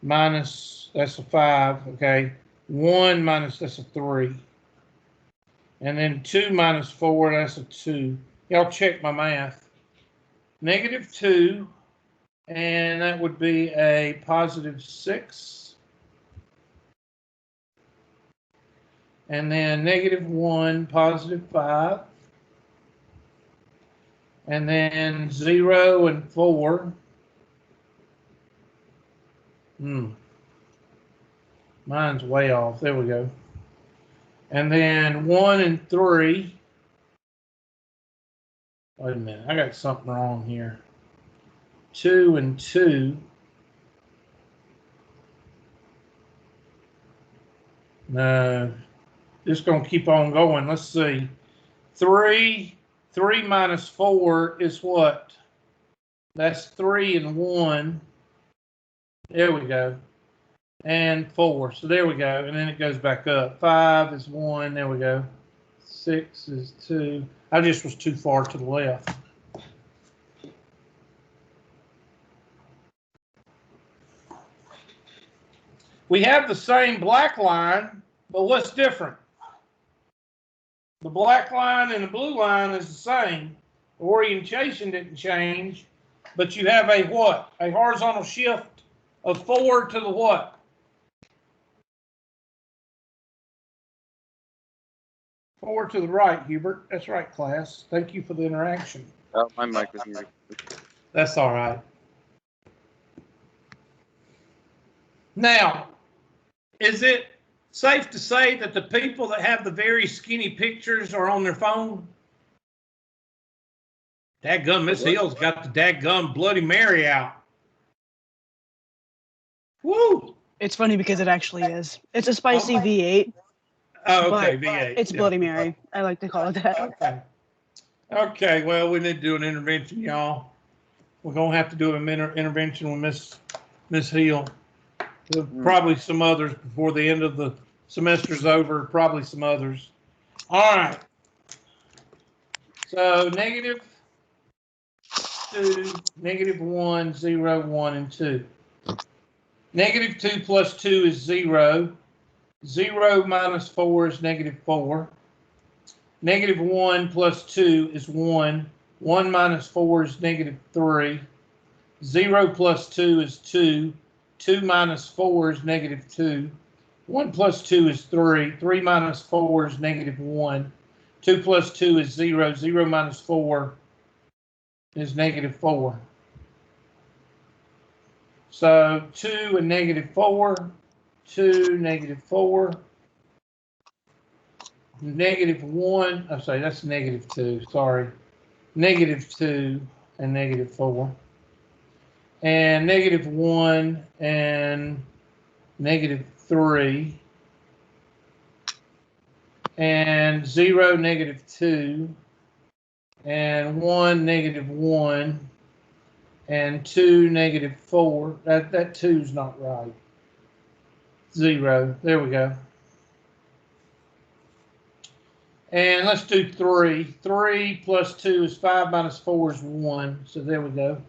minus, that's a 5, okay. 1 minus, that's a 3. And then 2 minus 4, that's a 2. Y'all check my math. -2, and that would be a +6. And then -1, +5. And then 0 and 4. Mine's way off. There we go. And then 1 and 3. Wait a minute. I got something wrong here. 2 and 2. No. Just going to keep on going. Let's see. 3 minus 4 is what? That's 3 and 1. There we go. And 4. So there we go. And then it goes back up. 5 is 1. There we go. 6 is 2. I just was too far to the left. We have the same black line, but what's different? The black line and the blue line is the same. The orientation didn't change, but you have a what? A horizontal shift of 4 to the what? Forward to the right, Hubert. That's right, class. Thank you for the interaction.
Oh, my mic was muted.
That's all right. Now, is it safe to say that the people that have the very skinny pictures are on their phone? Dadgum, Miss Hill's got the dadgum Bloody Mary out. Woo!
It's funny because it actually is. It's a spicy
Okay.
V8.
Oh, okay,
But
V8.
it's
yeah.
Bloody Mary. I like to call it that.
Okay. Okay, well, we need to do an intervention, y'all. We're gonna have to do an intervention with Miss Hill. Probably some others before the end of the semester's over, probably some others. All right. So -2, -1, 0, 1, and 2. -2 plus 2 is 0. 0 minus 4 is -4. -1 plus 2 is 1. 1 minus 4 is -3. 0 plus 2 is 2. 2 minus 4 is -2. 1 plus 2 is 3. 3 minus 4 is -1. 2 plus 2 is 0. 0 minus 4 is -4. So 2 and -4. 2, -4. -1. I'm sorry, that's -2. Sorry. -2 and -4. And -1 and -3. And 0, -2. And 1, -1. And 2, -4. That 2's not right. 0. There we go. And let's do 3. 3 plus 2 is 5 minus 4 is 1. So there we go.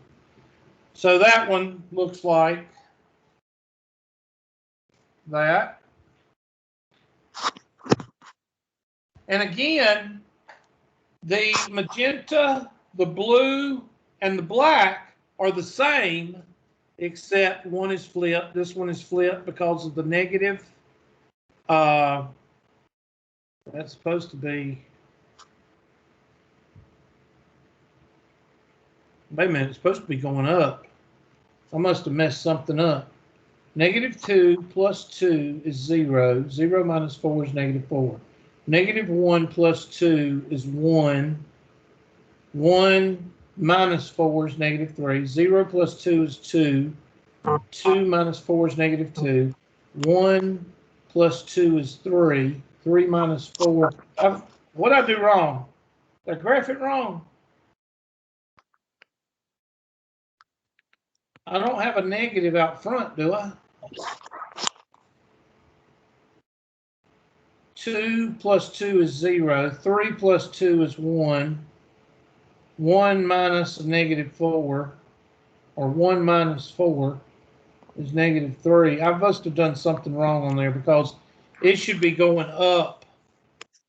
So that one looks like that. And again, the magenta, the blue, and the black are the same, except one is flipped. This one is flipped because of the negative. That's supposed to be. Wait a minute, it's supposed to be going up. I must have messed something up. -2 plus 2 is 0. 0 minus 4 is -4. -1 plus 2 is 1. 1 minus 4 is -3. 0 plus 2 is 2. 2 minus 4 is -2. 1 plus 2 is 3. 3 minus 4. What'd I do wrong? Did I graph it wrong? I don't have a negative out front, do I? 2 plus 2 is 0. 3 plus 2 is 1. 1 minus a -4, or 1 minus 4 is -3. I must have done something wrong on there because it should be going up.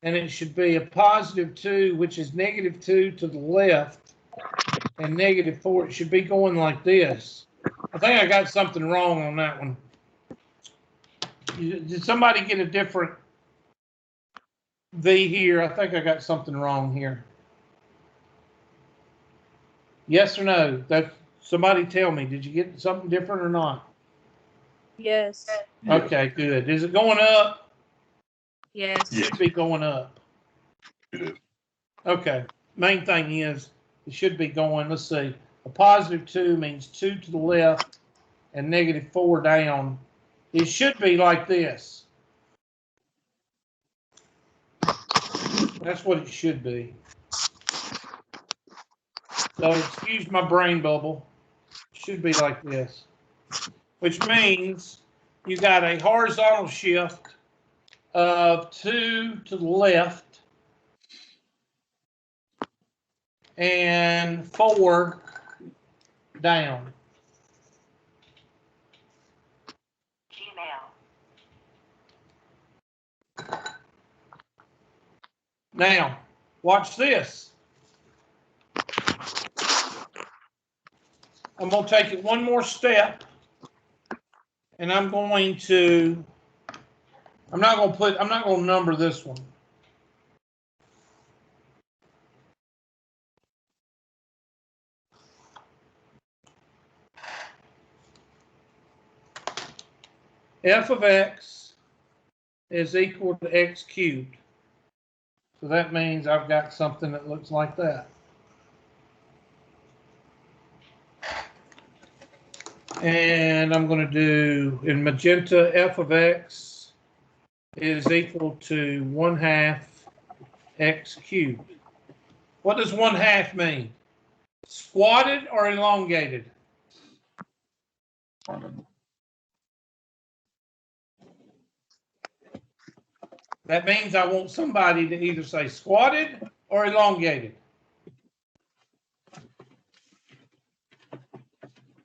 And it should be a +2, which is -2 to the left, and -4. It should be going like this. I think I got something wrong on that one. Did somebody get a different V here? I think I got something wrong here. Yes or no? That somebody tell me. Did you get something different or not?
Yes.
Okay, good. Is it going up?
Yes.
It should be going up.
Good.
Okay. Main thing is it should be going. Let's see. A +2 means 2 to the left and -4 down. It should be like this. That's what it should be. So excuse my brain bubble. It should be like this, which means you got a horizontal shift of 2 to the left and 4 down. Now, watch this. I'm going to take it one more step, and I'm not going to number this one. f of x is equal to x cubed. So that means I've got something that looks like that. And I'm going to do in magenta f of x is equal to 1/2 x cubed. What does 1/2 mean? Squatted or elongated? That means I want somebody to either say squatted or elongated.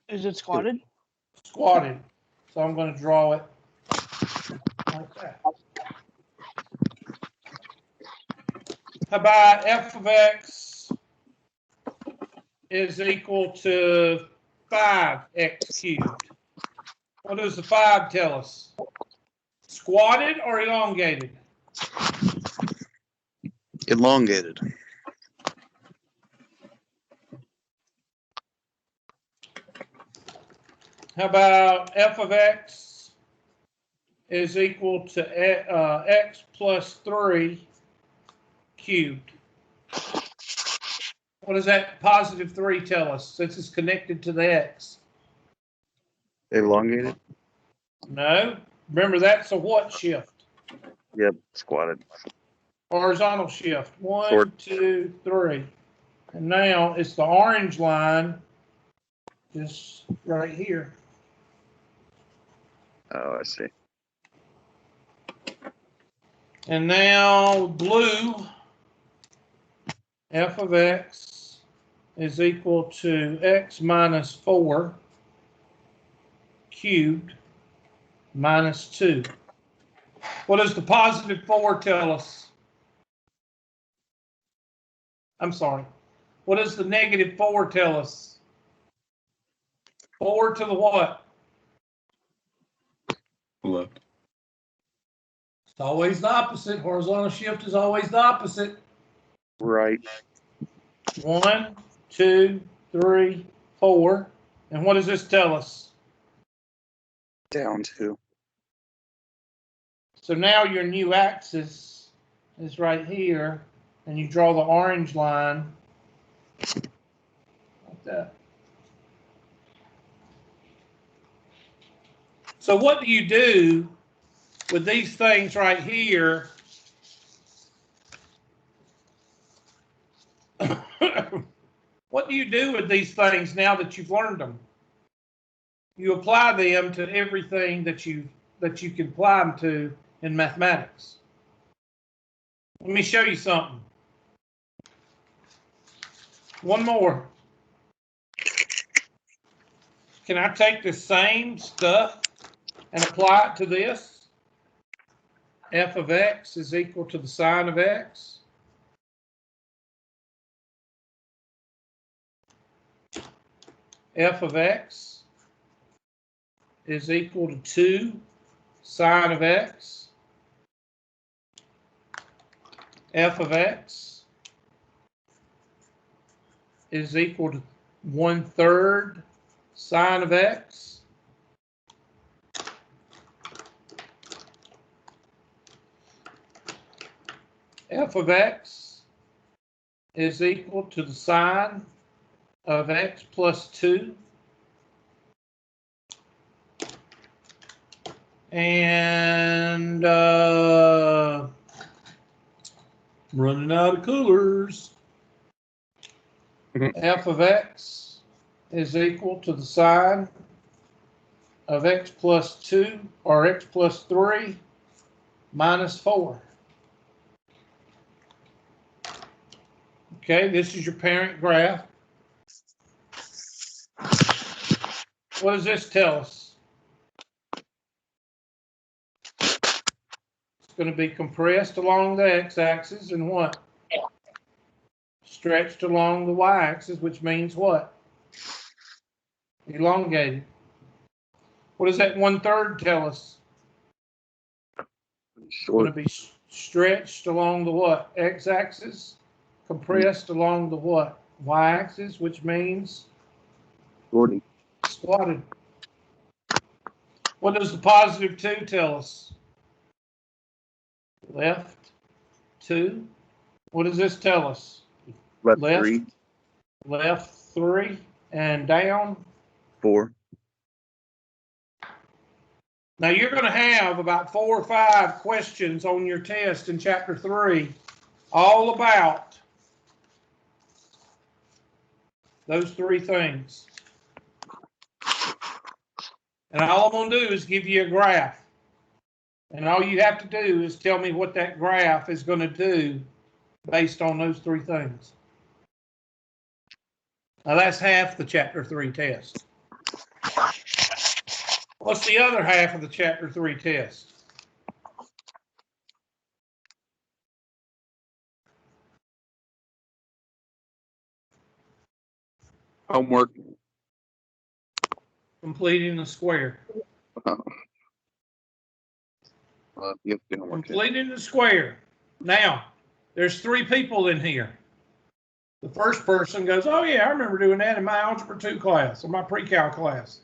Is it squatted?
Squatted. So I'm going to draw it like that. How about f of x is equal to 5x cubed? What does the 5 tell us? Squatted or elongated?
Elongated.
How about f of x is equal to x plus 3 cubed? What does that positive 3 tell us since it's connected to the x?
Elongated.
No. Remember, that's a what shift?
Yep. Squatted.
Horizontal shift. 1,
Short.
2, 3. And now it's the orange line just right here.
Oh, I see.
And now blue, f of x is equal to x minus 4 cubed minus 2. What does the positive 4 tell us? I'm sorry. What does the negative 4 tell us? 4 to the what?
Left.
It's always the opposite. Horizontal shift is always the opposite.
Right.
1, 2, 3, 4. And what does this tell us?
Down 2.
So now your new axis is right here, and you draw the orange line like that. So what do you do with these things right here? What do you do with these things now that you've learned them? You apply them to everything that you can apply them to in mathematics. Let me show you something. One more. Can I take the same stuff and apply it to this? F of x is equal to the sine of x. F of x is equal to 2 sine of x. F of x is equal to 1/3 sine of x. F of x is equal to the sine of x plus 2. And running out of colors. F of x is equal to the sine of x plus 2 or x plus 3 minus 4. Okay, this is your parent graph. What does this tell us? It's going to be compressed along the x-axis and what? Stretched along the y-axis, which means what? Elongated. What does that 1/3 tell us? It's going to
Short.
be stretched along the what? X-axis. Compressed along the what? Y-axis, which means
Shorty.
squatted. What does the positive 2 tell us? Left 2. What does this tell us?
Left,
Left.
3,
Left 3 and down.
4.
Now you're going to have about 4 or 5 questions on your test in chapter 3, all about those 3 things. And all I'm going to do is give you a graph. And all you have to do is tell me what that graph is going to do based on those 3 things. Now that's half the chapter 3 test. What's the other half of the chapter 3 test?
Homework.
Completing the square.
You have to do homework.
Completing the square. Now, there's 3 people in here. The first person goes, oh yeah, I remember doing that in my Algebra 2 class, or my pre-cal class.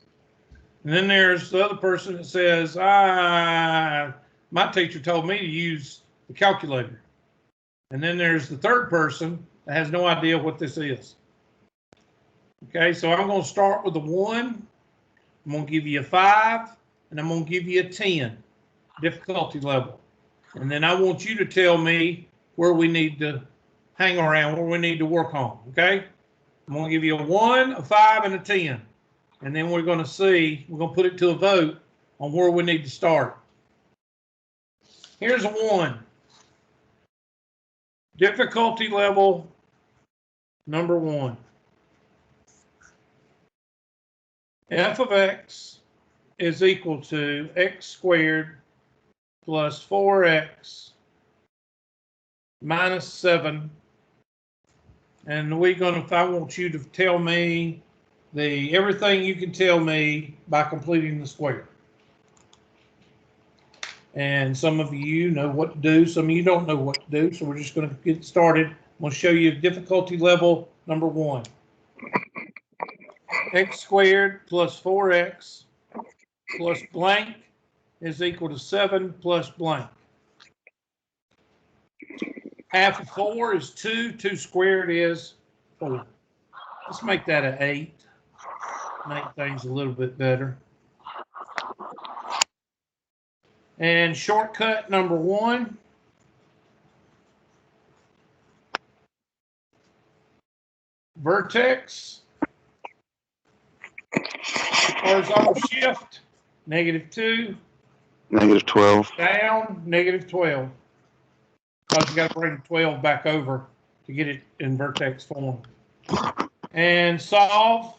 And then there's the other person that says, my teacher told me to use the calculator. And then there's the third person that has no idea what this is. Okay, so I'm going to start with a 1. I'm going to give you a 5, and I'm going to give you a 10 difficulty level. And then I want you to tell me where we need to hang around, where we need to work on, okay? I'm going to give you a 1, a 5, and a 10. And then we're going to see, we're going to put it to a vote on where we need to start. Here's a 1. Difficulty level number 1. F of x is equal to x squared plus 4x minus 7. And I want you to tell me everything you can tell me by completing the square. And some of you know what to do, some of you don't know what to do, so we're just going to get started. I'm going to show you difficulty level number 1. X squared plus 4x plus blank is equal to 7 plus blank. Half of 4 is 2. 2 squared is 4. Let's make that an 8. Make things a little bit better. And shortcut number 1. Vertex. Horizontal shift, -2.
-12.
Down, -12. Because you got to bring 12 back over to get it in vertex form. And solve.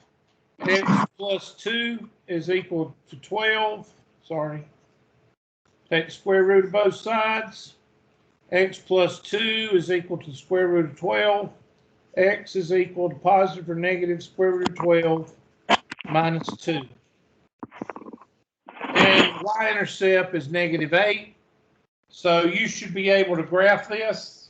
X plus 2 is equal to 12. Sorry. Take the square root of both sides. X plus 2 is equal to the square root of 12. X is equal to positive or negative square root of 12 minus 2. And y-intercept is -8. So you should be able to graph this.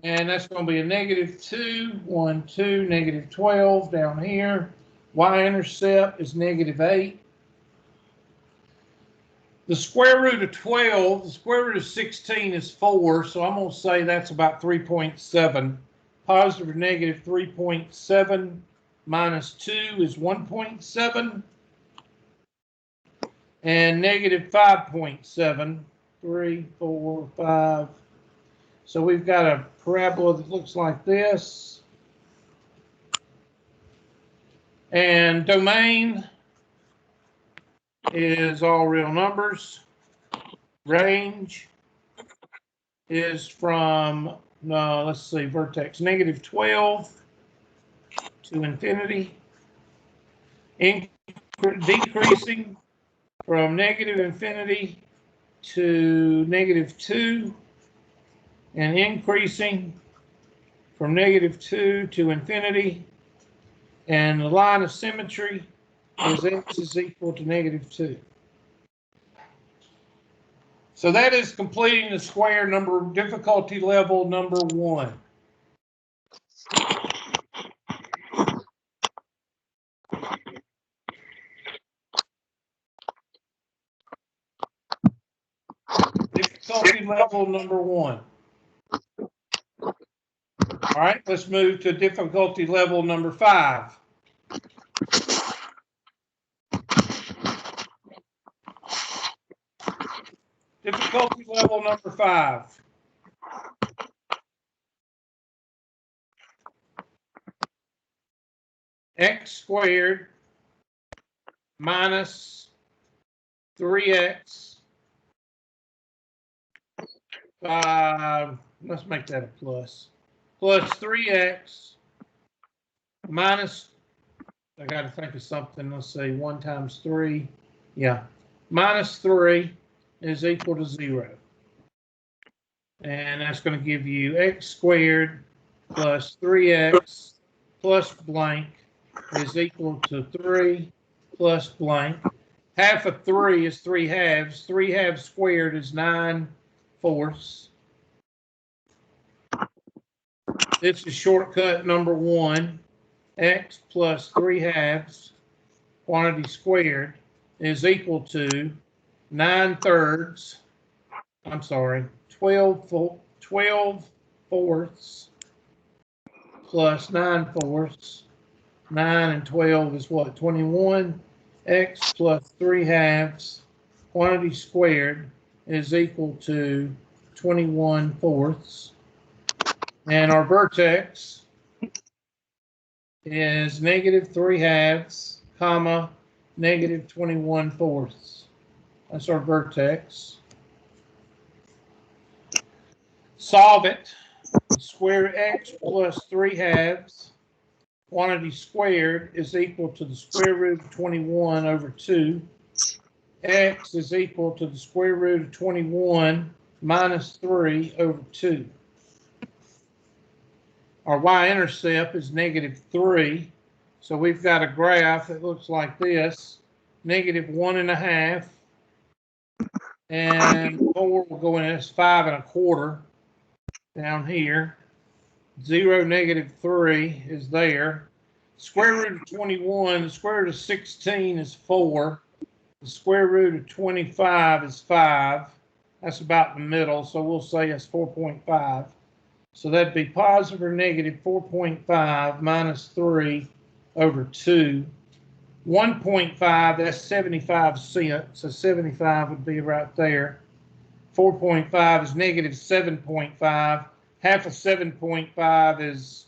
And that's going to be a -2, 1, 2, -12 down here. Y-intercept is -8. The square root of 12, the square root of 16 is 4, so I'm going to say that's about 3.7. Positive or negative 3.7 minus 2 is 1.7. And negative 5.7, 3, 4, 5. So we've got a parabola that looks like this. And domain is all real numbers. Range is from, let's see, vertex, -12 to infinity. Decreasing from negative infinity to -2, and increasing from -2 to infinity. And the line of symmetry is x is equal to -2. So that is completing the square difficulty level number 1.
much.
level number 1. All right, let's move to difficulty level number 5. Difficulty level number 5. X squared minus 3x. Let's make that a plus. Plus 3x minus, I got to think of something. Let's see, 1 times 3. Yeah. Minus 3 is equal to 0. And that's going to give you x squared plus 3x plus blank is equal to 3 plus blank. Half of 3 is 3 halves. 3 halves squared is 9/4. This is shortcut number 1. X plus 3 halves quantity squared is equal to 9/3. I'm sorry, 12 fourths plus 9/4. 9 and 12 is what? 21. X plus 3 halves quantity squared is equal to 21/4. And our vertex is negative 3 halves, comma, negative 21/4. That's our vertex. Solve it. Square x plus 3 halves quantity squared is equal to the square root of 21 over 2. X is equal to the square root of 21 minus 3 over 2. Our y-intercept is negative 3. So we've got a graph that looks like this. Negative 1.5. And 4 will go in as 5 1/4 down here. 0, negative 3 is there. Square root of 21, the square root of 16 is 4. The square root of 25 is 5. That's about the middle, so we'll say it's 4.5. So that'd be positive or negative 4.5 minus 3 over 2. 1.5, that's 75 cents. So 75 would be right there. 4.5 is negative 7.5. Half of 7.5 is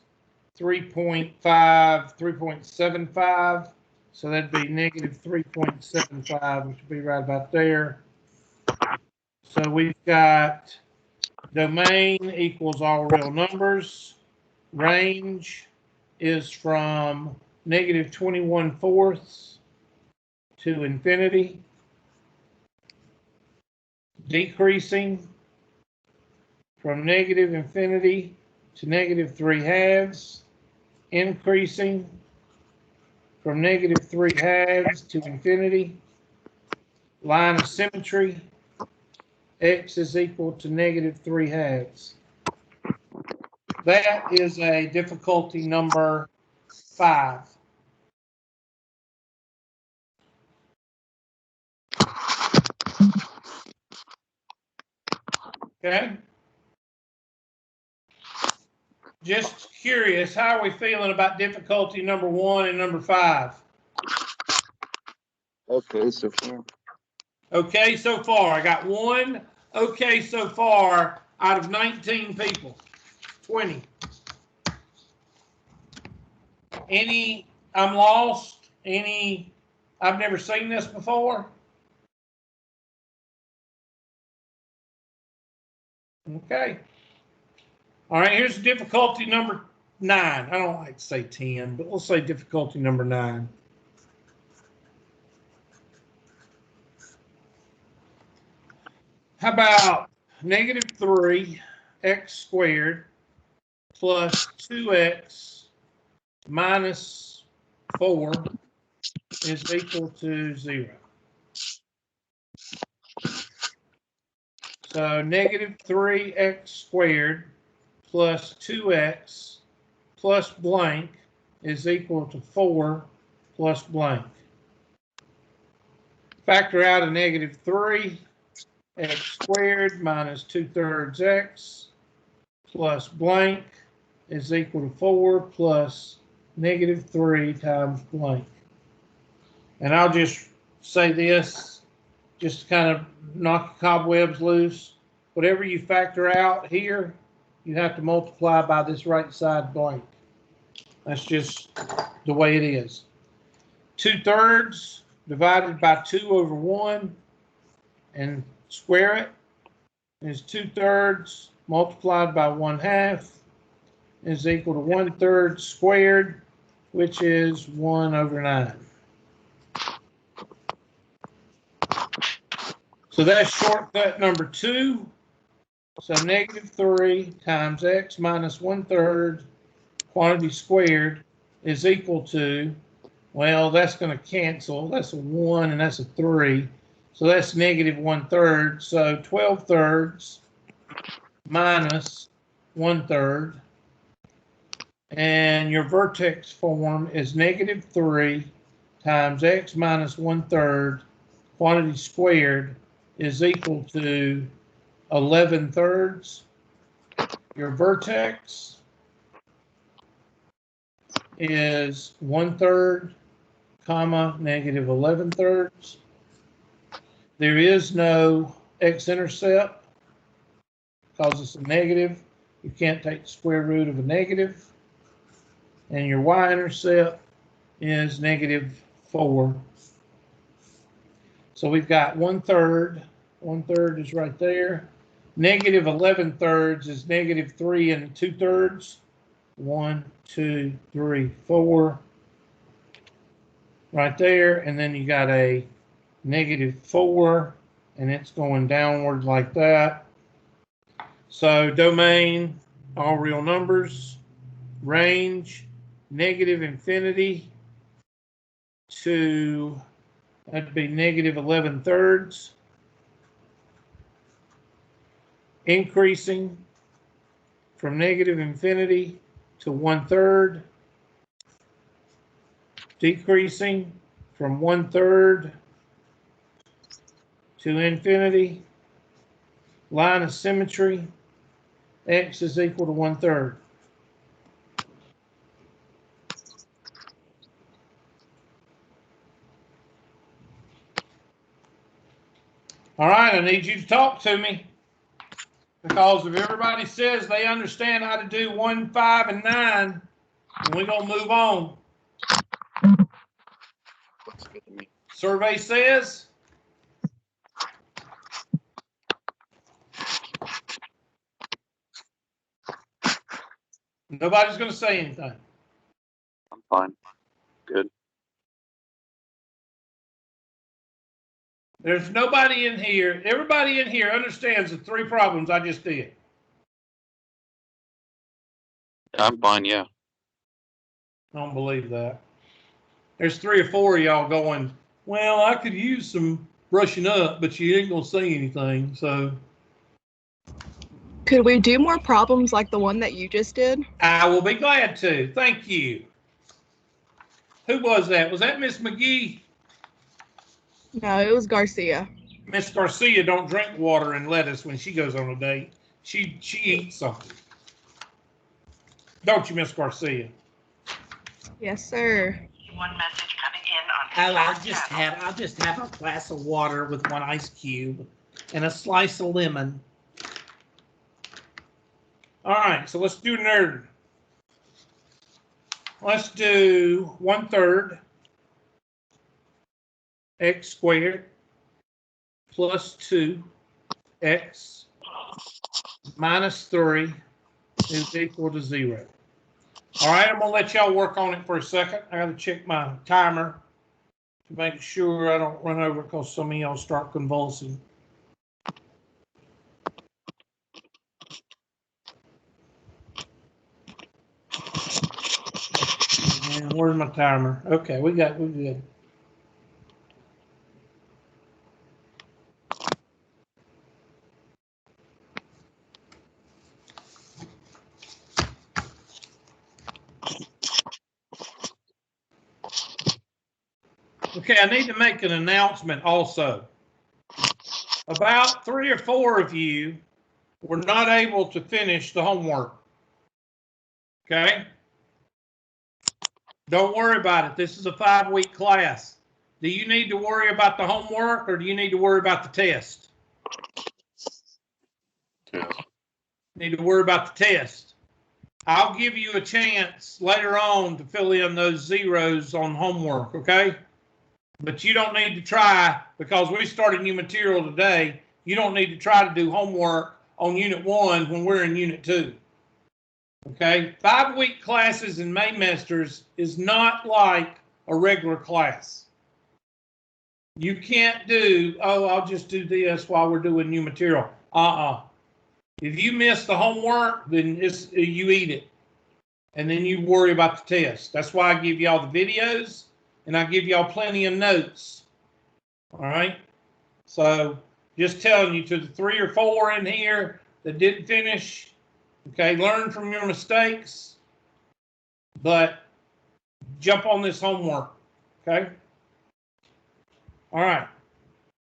3.75. So that'd be negative 3.75, which would be right about there. So we've got domain equals all real numbers. Range is from negative 21/4 to infinity. Decreasing from negative infinity to negative 3 halves. Increasing from negative 3 halves to infinity. Line of symmetry. X is equal to negative 3 halves. That is a difficulty number 5. Okay. Just curious, how are we feeling about difficulty number 1 and number 5?
Okay, so far.
Okay, so far. I got 1 okay so far out of 19 people. 20. Any, I'm lost? Any, I've never seen this before? Okay. All right, here's difficulty number 9. I don't like to say 10, but we'll say difficulty number 9. How about negative 3 x squared plus 2x minus 4 is equal to 0. So negative 3x squared plus 2x plus blank is equal to 4 plus blank. Factor out a negative 3. x squared minus 2/3 x plus blank is equal to 4 plus -3 times blank. And I'll just say this, just to kind of knock the cobwebs loose. Whatever you factor out here, you have to multiply by this right side blank. That's just the way it is. 2/3 divided by 2/1 and square it is 2/3 multiplied by 1/2 is equal to 1/3 squared, which is 1/9. So that's shortcut number 2. So -3 times x minus 1/3 quantity squared is equal to, well, that's going to cancel. That's a 1 and that's a 3. So that's -1/3. So 12/3 minus 1/3. And your vertex form is -3 times x minus 1/3 quantity squared is equal to 11/3. Your vertex is 1/3, comma, -11/3. There is no x-intercept because it's a negative. You can't take the square root of a negative. And your y-intercept is -4. So we've got 1/3. 1/3 is right there. -11/3 is -3 and 2/3. 1, 2, 3, 4. Right there. And then you got a -4, and it's going downward like that. So domain, all real numbers. Range, -infinity to, that'd be -11/3. Increasing from -infinity to 1/3. Decreasing from 1/3 to infinity. Line of symmetry, x is equal to 1/3. All right, I need you to talk to me, because if everybody says they understand how to do 1, 5, and 9, then we're going to move on. Survey says? Nobody's going to say anything.
I'm fine. Good.
There's nobody in here. Everybody in here understands the 3 problems I just did.
I'm fine, yeah.
I don't believe that. There's 3 or 4 of y'all going, well, I could use some brushing up, but you ain't going to say anything, so.
Could we do more problems like the one that you just did?
I will be glad to. Thank you. Who was that? Was that Miss McGee?
No, it was Garcia.
Miss Garcia don't drink water and lettuce when she goes on a date. She eats something. Don't you, Miss Garcia?
Yes, sir.
One message coming in on
I'll just have a glass of water with 1 ice cube and a slice of lemon. All right, so let's do nerd. Let's do 1/3 x squared plus 2x minus 3 is equal to 0. All right, I'm going to let y'all work on it for a second. I got to check my timer to make sure I don't run over because some of y'all start convulsing. And where's my timer? Okay, we're good. Okay, I need to make an announcement also. about 3 or 4 of you were not able to finish the homework. Okay? Don't worry about it. This is a 5-week class. Do you need to worry about the homework or do you need to worry about the test?
Yeah.
Need to worry about the test. I'll give you a chance later on to fill in those zeros on homework, okay? But you don't need to try, because we started new material today, you don't need to try to do homework on Unit 1 when we're in Unit 2. Okay? 5-week classes in Maymesters is not like a regular class. You can't do, oh, I'll just do this while we're doing new material. If you miss the homework, then you eat it. And then you worry about the test. That's why I give y'all the videos and I give y'all plenty of notes. All right? So just telling you, to the 3 or 4 in here that didn't finish, okay, learn from your mistakes, but jump on this homework, okay? All right.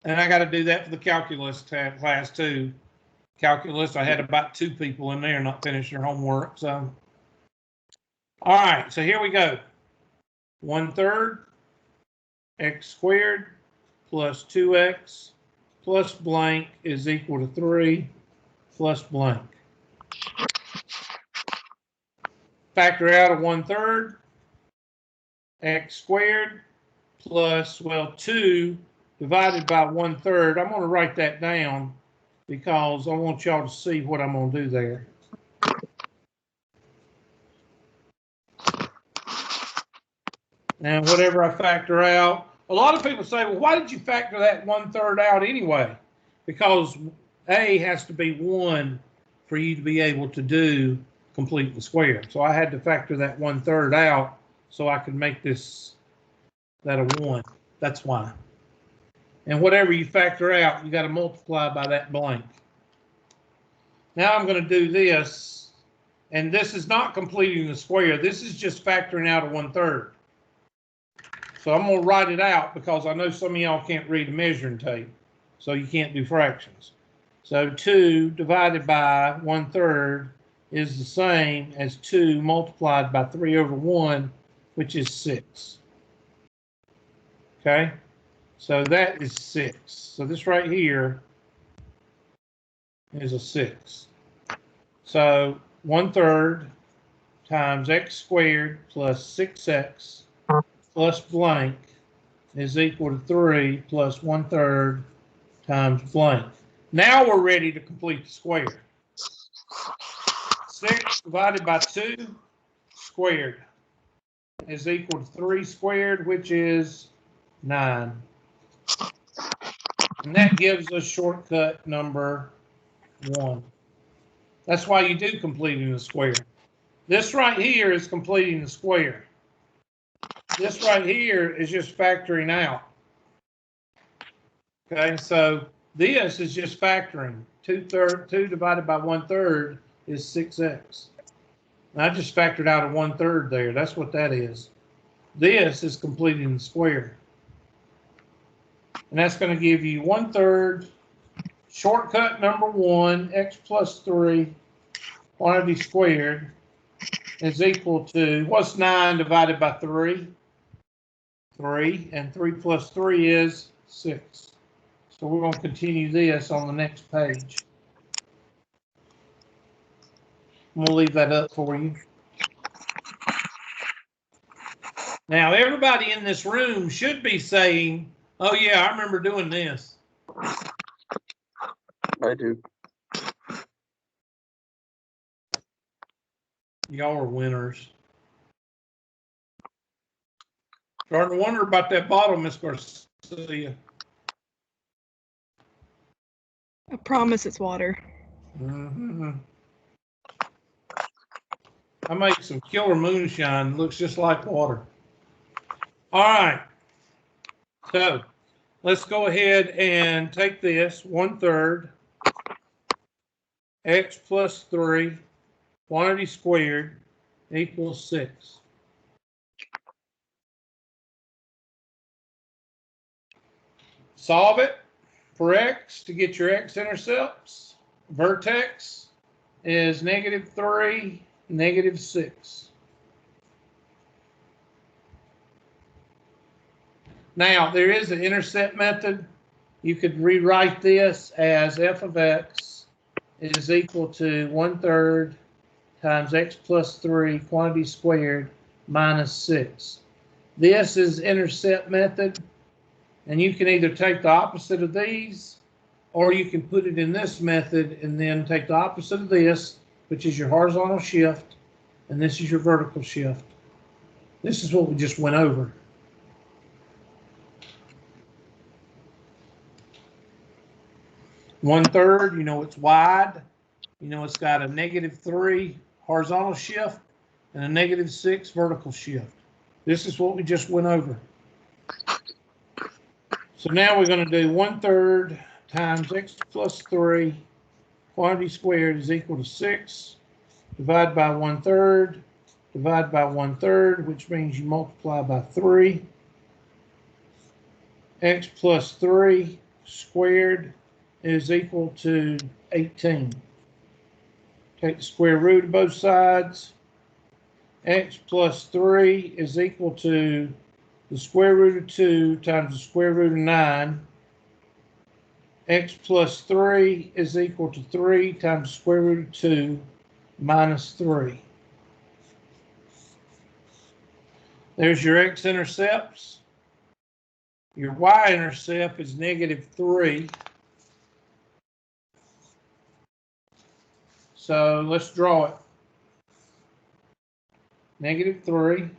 And I got to do that for the calculus class too. Calculus, I had about 2 people in there not finishing their homework. So, all right, so here we go. 1/3 x squared plus 2x plus blank is equal to 3 plus blank. Factor out of 1/3 x squared plus, well, 2 divided by 1/3. I'm going to write that down because I want y'all to see what I'm going to do there. And whatever I factor out, a lot of people say, well, why did you factor that 1/3 out anyway? Because A has to be 1 for you to be able to complete the square. So I had to factor that 1/3 out so I could make that a 1. That's why. And whatever you factor out, you got to multiply by that blank. Now I'm going to do this, and this is not completing the square. This is just factoring out a 1/3. So I'm going to write it out because I know some of y'all can't read a measuring tape, so you can't do fractions. So 2 divided by 1/3 is the same as 2 multiplied by 3/1, which is 6. Okay? So that is 6. So this right here is a 6. So 1/3 times x squared plus 6x plus blank is equal to 3 plus 1/3 times blank. Now we're ready to complete the square. 6 divided by 2 squared is equal to 3 squared, which is 9. And that gives us shortcut number 1. That's why you do completing the square. This right here is completing the square. This right here is just factoring out. Okay, so this is just factoring. 2 divided by 1/3 is 6x. And I just factored out a 1/3 there. That's what that is. This is completing the square. And that's going to give you 1/3, shortcut number 1, x plus 3, quantity squared, is equal to, what's 9 divided by 3? 3, and 3 plus 3 is 6. So we're going to continue this on the next page. I'm going to leave that up for you. Now, everybody in this room should be saying, oh yeah, I remember doing this.
I do.
Y'all are winners. Starting to wonder about that bottle, Miss Garcia.
I promise it's water.
Mm-hmm. I make some killer moonshine. Looks just like water. All right. So let's go ahead and take this 1/3 x plus 3 quantity squared equals 6. Solve it. for x, to get your x-intercepts, vertex is -3, -6. Now, there is an intercept method. You could rewrite this as f of x is equal to 1/3 times x plus 3 quantity squared minus 6. This is intercept method, and you can either take the opposite of these, or you can put it in this method and then take the opposite of this, which is your horizontal shift, and this is your vertical shift. This is what we just went over. One-third, you know it's wide. You know it's got a -3 horizontal shift and a -6 vertical shift. This is what we just went over. So now we're going to do 1/3 times x plus 3 quantity squared is equal to 6. Divide by 1/3. Divide by 1/3, which means you multiply by 3. X plus 3 squared is equal to 18. Take the square root of both sides. X plus 3 is equal to the square root of 2 times the square root of 9. X plus 3 is equal to 3 times the square root of 2 minus 3. There's your x-intercepts. Your y-intercept is -3. So let's draw it. -3.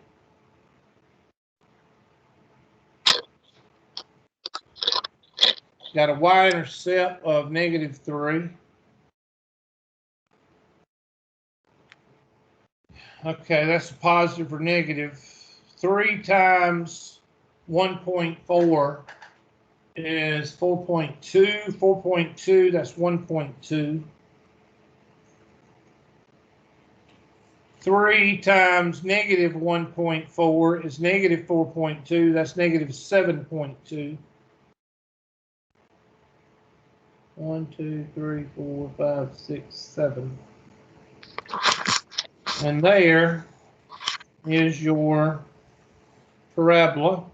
Got a y-intercept of -3. Okay, that's a positive or negative. 3 times 1.4 is 4.2. 4.2, that's 1.2. 3 times -1.4 is -4.2. That's -7.2. 1, 2, 3, 4, 5, 6, 7. And there is your parabola.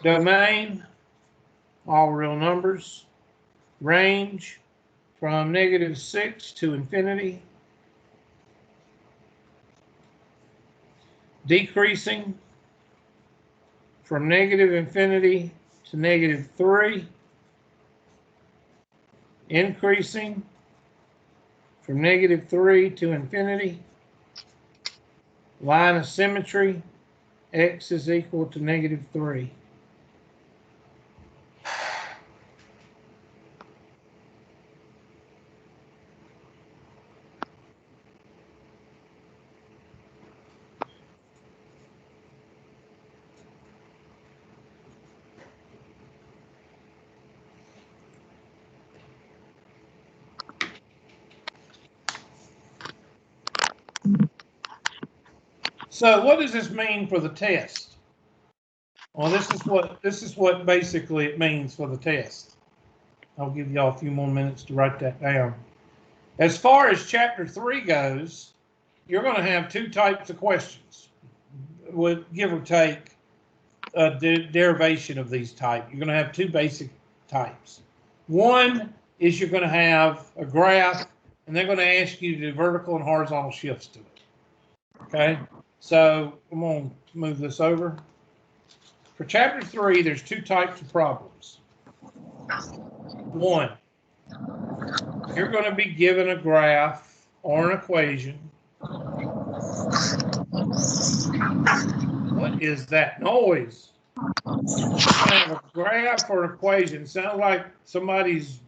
Domain, all real numbers. Range from -6 to infinity. Decreasing from -infinity to -3. Increasing from -3 to infinity. Line of symmetry, x is equal to -3. So what does this mean for the test? Well, this is what basically it means for the test. I'll give y'all a few more minutes to write that down. As far as chapter 3 goes, you're going to have 2 types of questions, with give or take a derivation of these types. You're going to have 2 basic types. One is you're going to have a graph, and they're going to ask you to do vertical and horizontal shifts to it. Okay, so I'm going to move this over. For chapter 3, there's 2 types of problems. One, you're going to be given a graph or an equation. What is that noise? Kind of a graph or equation. It sounds like somebody's,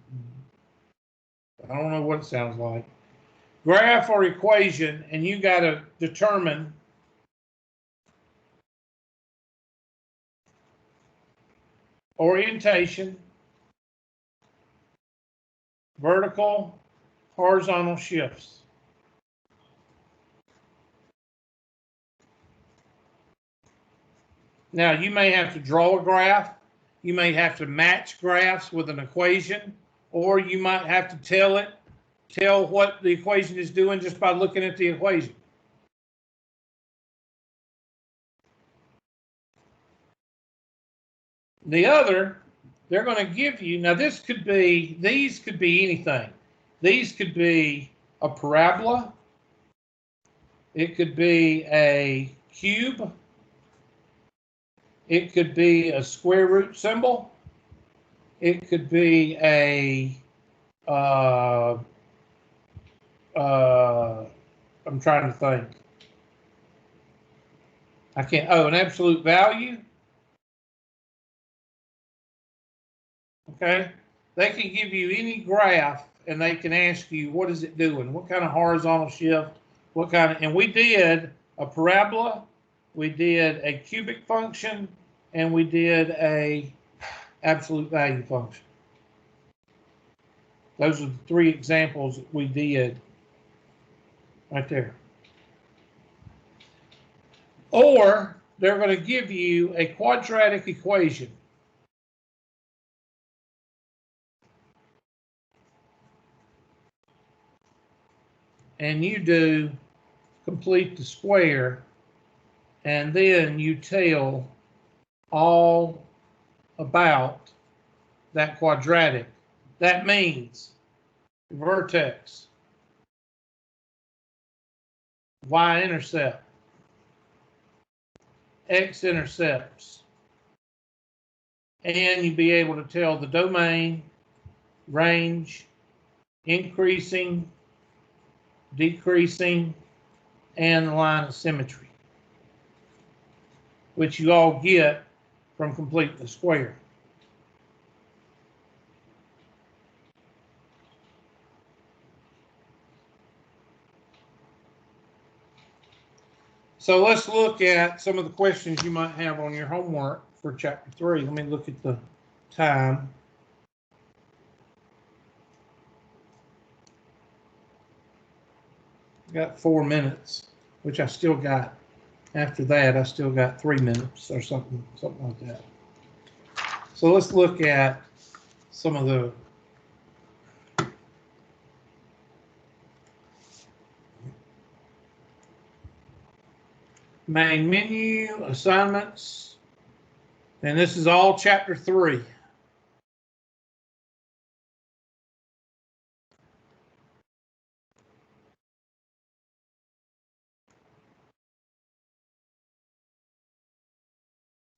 I don't know what it sounds like. Graph or equation, and you got to determine orientation, vertical, horizontal shifts. Now, you may have to draw a graph. You may have to match graphs with an equation, or you might have to tell what the equation is doing just by looking at the equation. The other, they're going to give you, now these could be anything. These could be a parabola. It could be a cube. It could be a square root symbol. It could be I'm trying to think. An absolute value. Okay. They can give you any graph and they can ask you, what is it doing? What kind of horizontal shift? And we did a parabola, we did a cubic function, and we did a absolute value function. Those are the three examples that we did right there. Or they're going to give you a quadratic equation. And you do complete the square, and then you tell all about that quadratic. That means vertex, y-intercept, x-intercepts, and you'd be able to tell the domain, range, increasing, decreasing, and the line of symmetry, which you all get from completing the square. So let's look at some of the questions you might have on your homework for chapter 3. Let me look at the time. Got 4 minutes, which I still got. After that, I still got 3 minutes or something like that. So let's look at some of the main menu, assignments, and this is all chapter 3.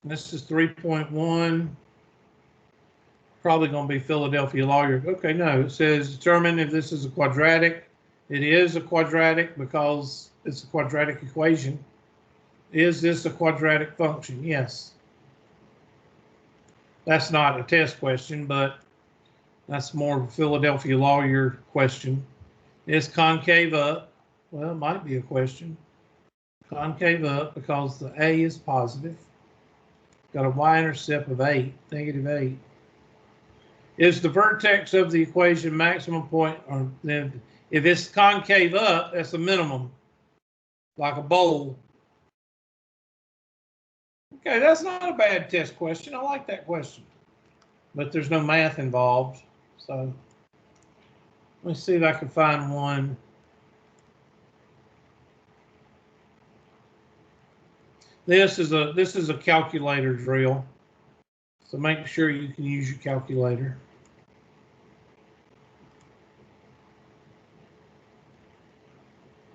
This is 3.1. Probably going to be Philadelphia lawyer. Okay, no, it says determine if this is a quadratic. It is a quadratic because it's a quadratic equation. Is this a quadratic function? Yes. That's not a test question, but that's more of a Philadelphia lawyer question. Is concave up? Well, it might be a question. Concave up because the A is positive. Got a y-intercept of 8, -8. Is the vertex of the equation maximum point? Or then if it's concave up, that's the minimum, like a bowl. Okay, that's not a bad test question. I like that question. But there's no math involved. So let me see if I can find one. This is a calculator drill. So make sure you can use your calculator.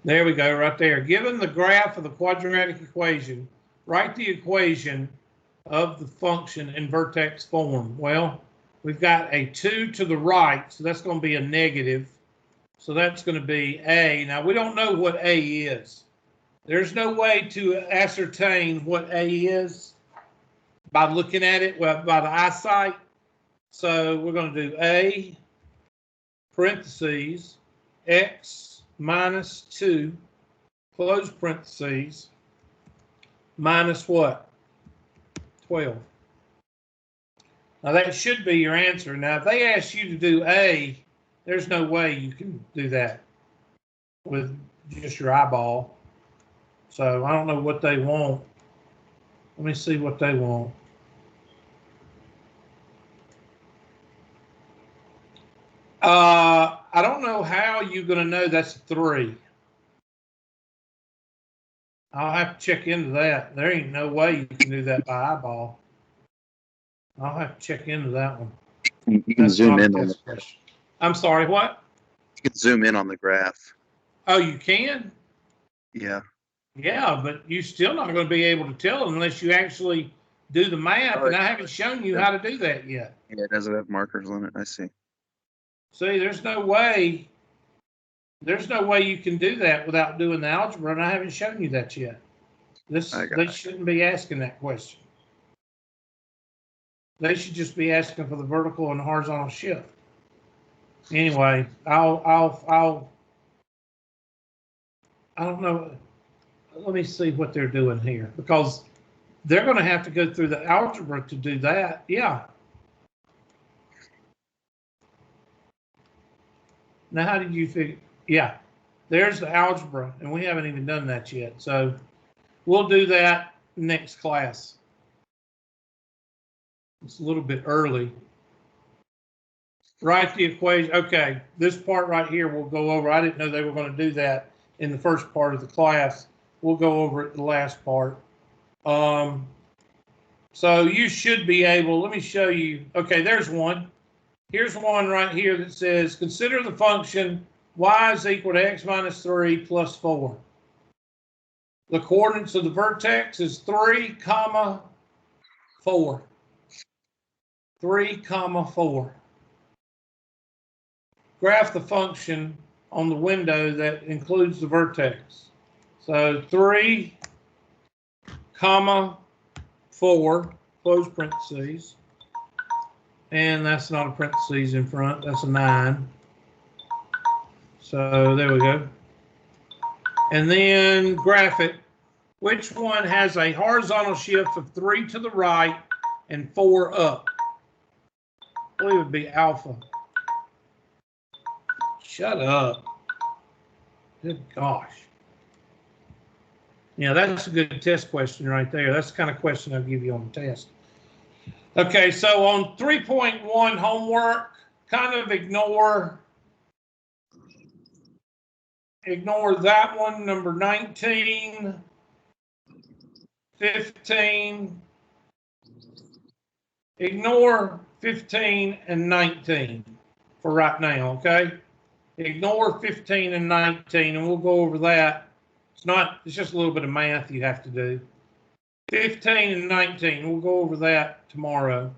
There we go, right there. Given the graph of the quadratic equation, write the equation of the function in vertex form. Well, we've got a 2 to the right, so that's going to be a negative. So that's going to be A. Now, we don't know what A is. There's no way to ascertain what A is by looking at it, well, by the eyesight. So we're going to do A, parentheses, X minus 2, close parentheses, minus what? 12. Now that should be your answer. Now if they ask you to do A, there's no way you can do that with just your eyeball. So I don't know what they want. Let me see what they want. I don't know how you're going to know that's a 3. I'll have to check into that. There ain't no way you can do that by eyeball. I'll have to check into that one.
You can
That's
zoom
not a
in on
test question. I'm sorry, what?
you can zoom in on the graph.
Oh, you can?
Yeah.
Yeah, but you're still not going to be able to tell unless you actually do the math,
Oh,
and I haven't shown you how to do that yet.
Yeah, it doesn't have markers on it. I see.
See, there's no way you can do that without doing the algebra, and I haven't shown you that yet. They shouldn't be asking that question. They should just be asking for the vertical and horizontal shift. Anyway, I don't know. Let me see what they're doing here, because they're going to have to go through the algebra to do that. Yeah. Now, how did you figure? Yeah, there's the algebra, and we haven't even done that yet. So we'll do that next class. It's a little bit early. Write the equation. Okay, this part right here we'll go over. I didn't know they were going to do that in the first part of the class. We'll go over it in the last part. So you should be able, let me show you. Okay, there's one. Here's one right here that says, consider the function y is equal to x minus 3 plus 4. The coordinates of the vertex is 3, comma 4. 3, comma 4. Graph the function on the window that includes the vertex. So 3, comma 4, close parentheses. And that's not a parentheses in front, that's a 9. So there we go. And then graph it. Which one has a horizontal shift of 3 to the right and 4 up? I believe it would be alpha. Shut up. Good gosh. Yeah, that's a good test question right there. That's the kind of question I'll give you on the test. Okay, so on 3.1 homework, kind of ignore that one, number 19, 15. Ignore 15 and 19 for right now, okay? Ignore 15 and 19, and we'll go over that. It's just a little bit of math you have to do. 15 and 19, we'll go over that tomorrow.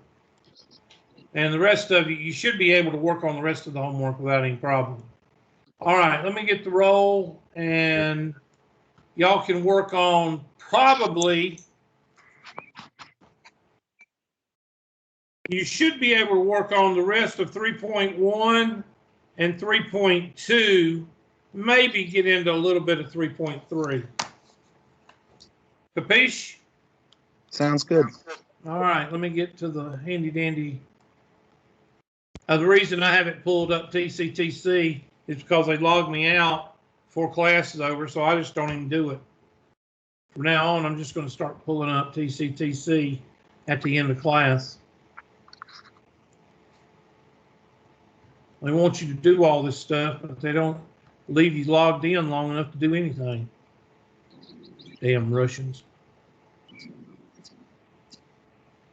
And the rest of you should be able to work on the rest of the homework without any problem. All right, let me get the roll, and y'all can work on probably, you should be able to work on the rest of 3.1 and 3.2, maybe get into a little bit of 3.3. Capiche?
Sounds good.
All right, let me get to the handy dandy. The reason I haven't pulled up TCTC is because they logged me out before class is over, so I just don't even do it. From now on, I'm just going to start pulling up TCTC at the end of class. They want you to do all this stuff, but they don't leave you logged in long enough to do anything. Damn Russians.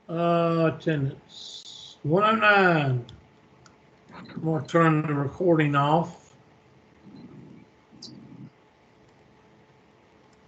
Attendance 109. I'm going to turn the recording off.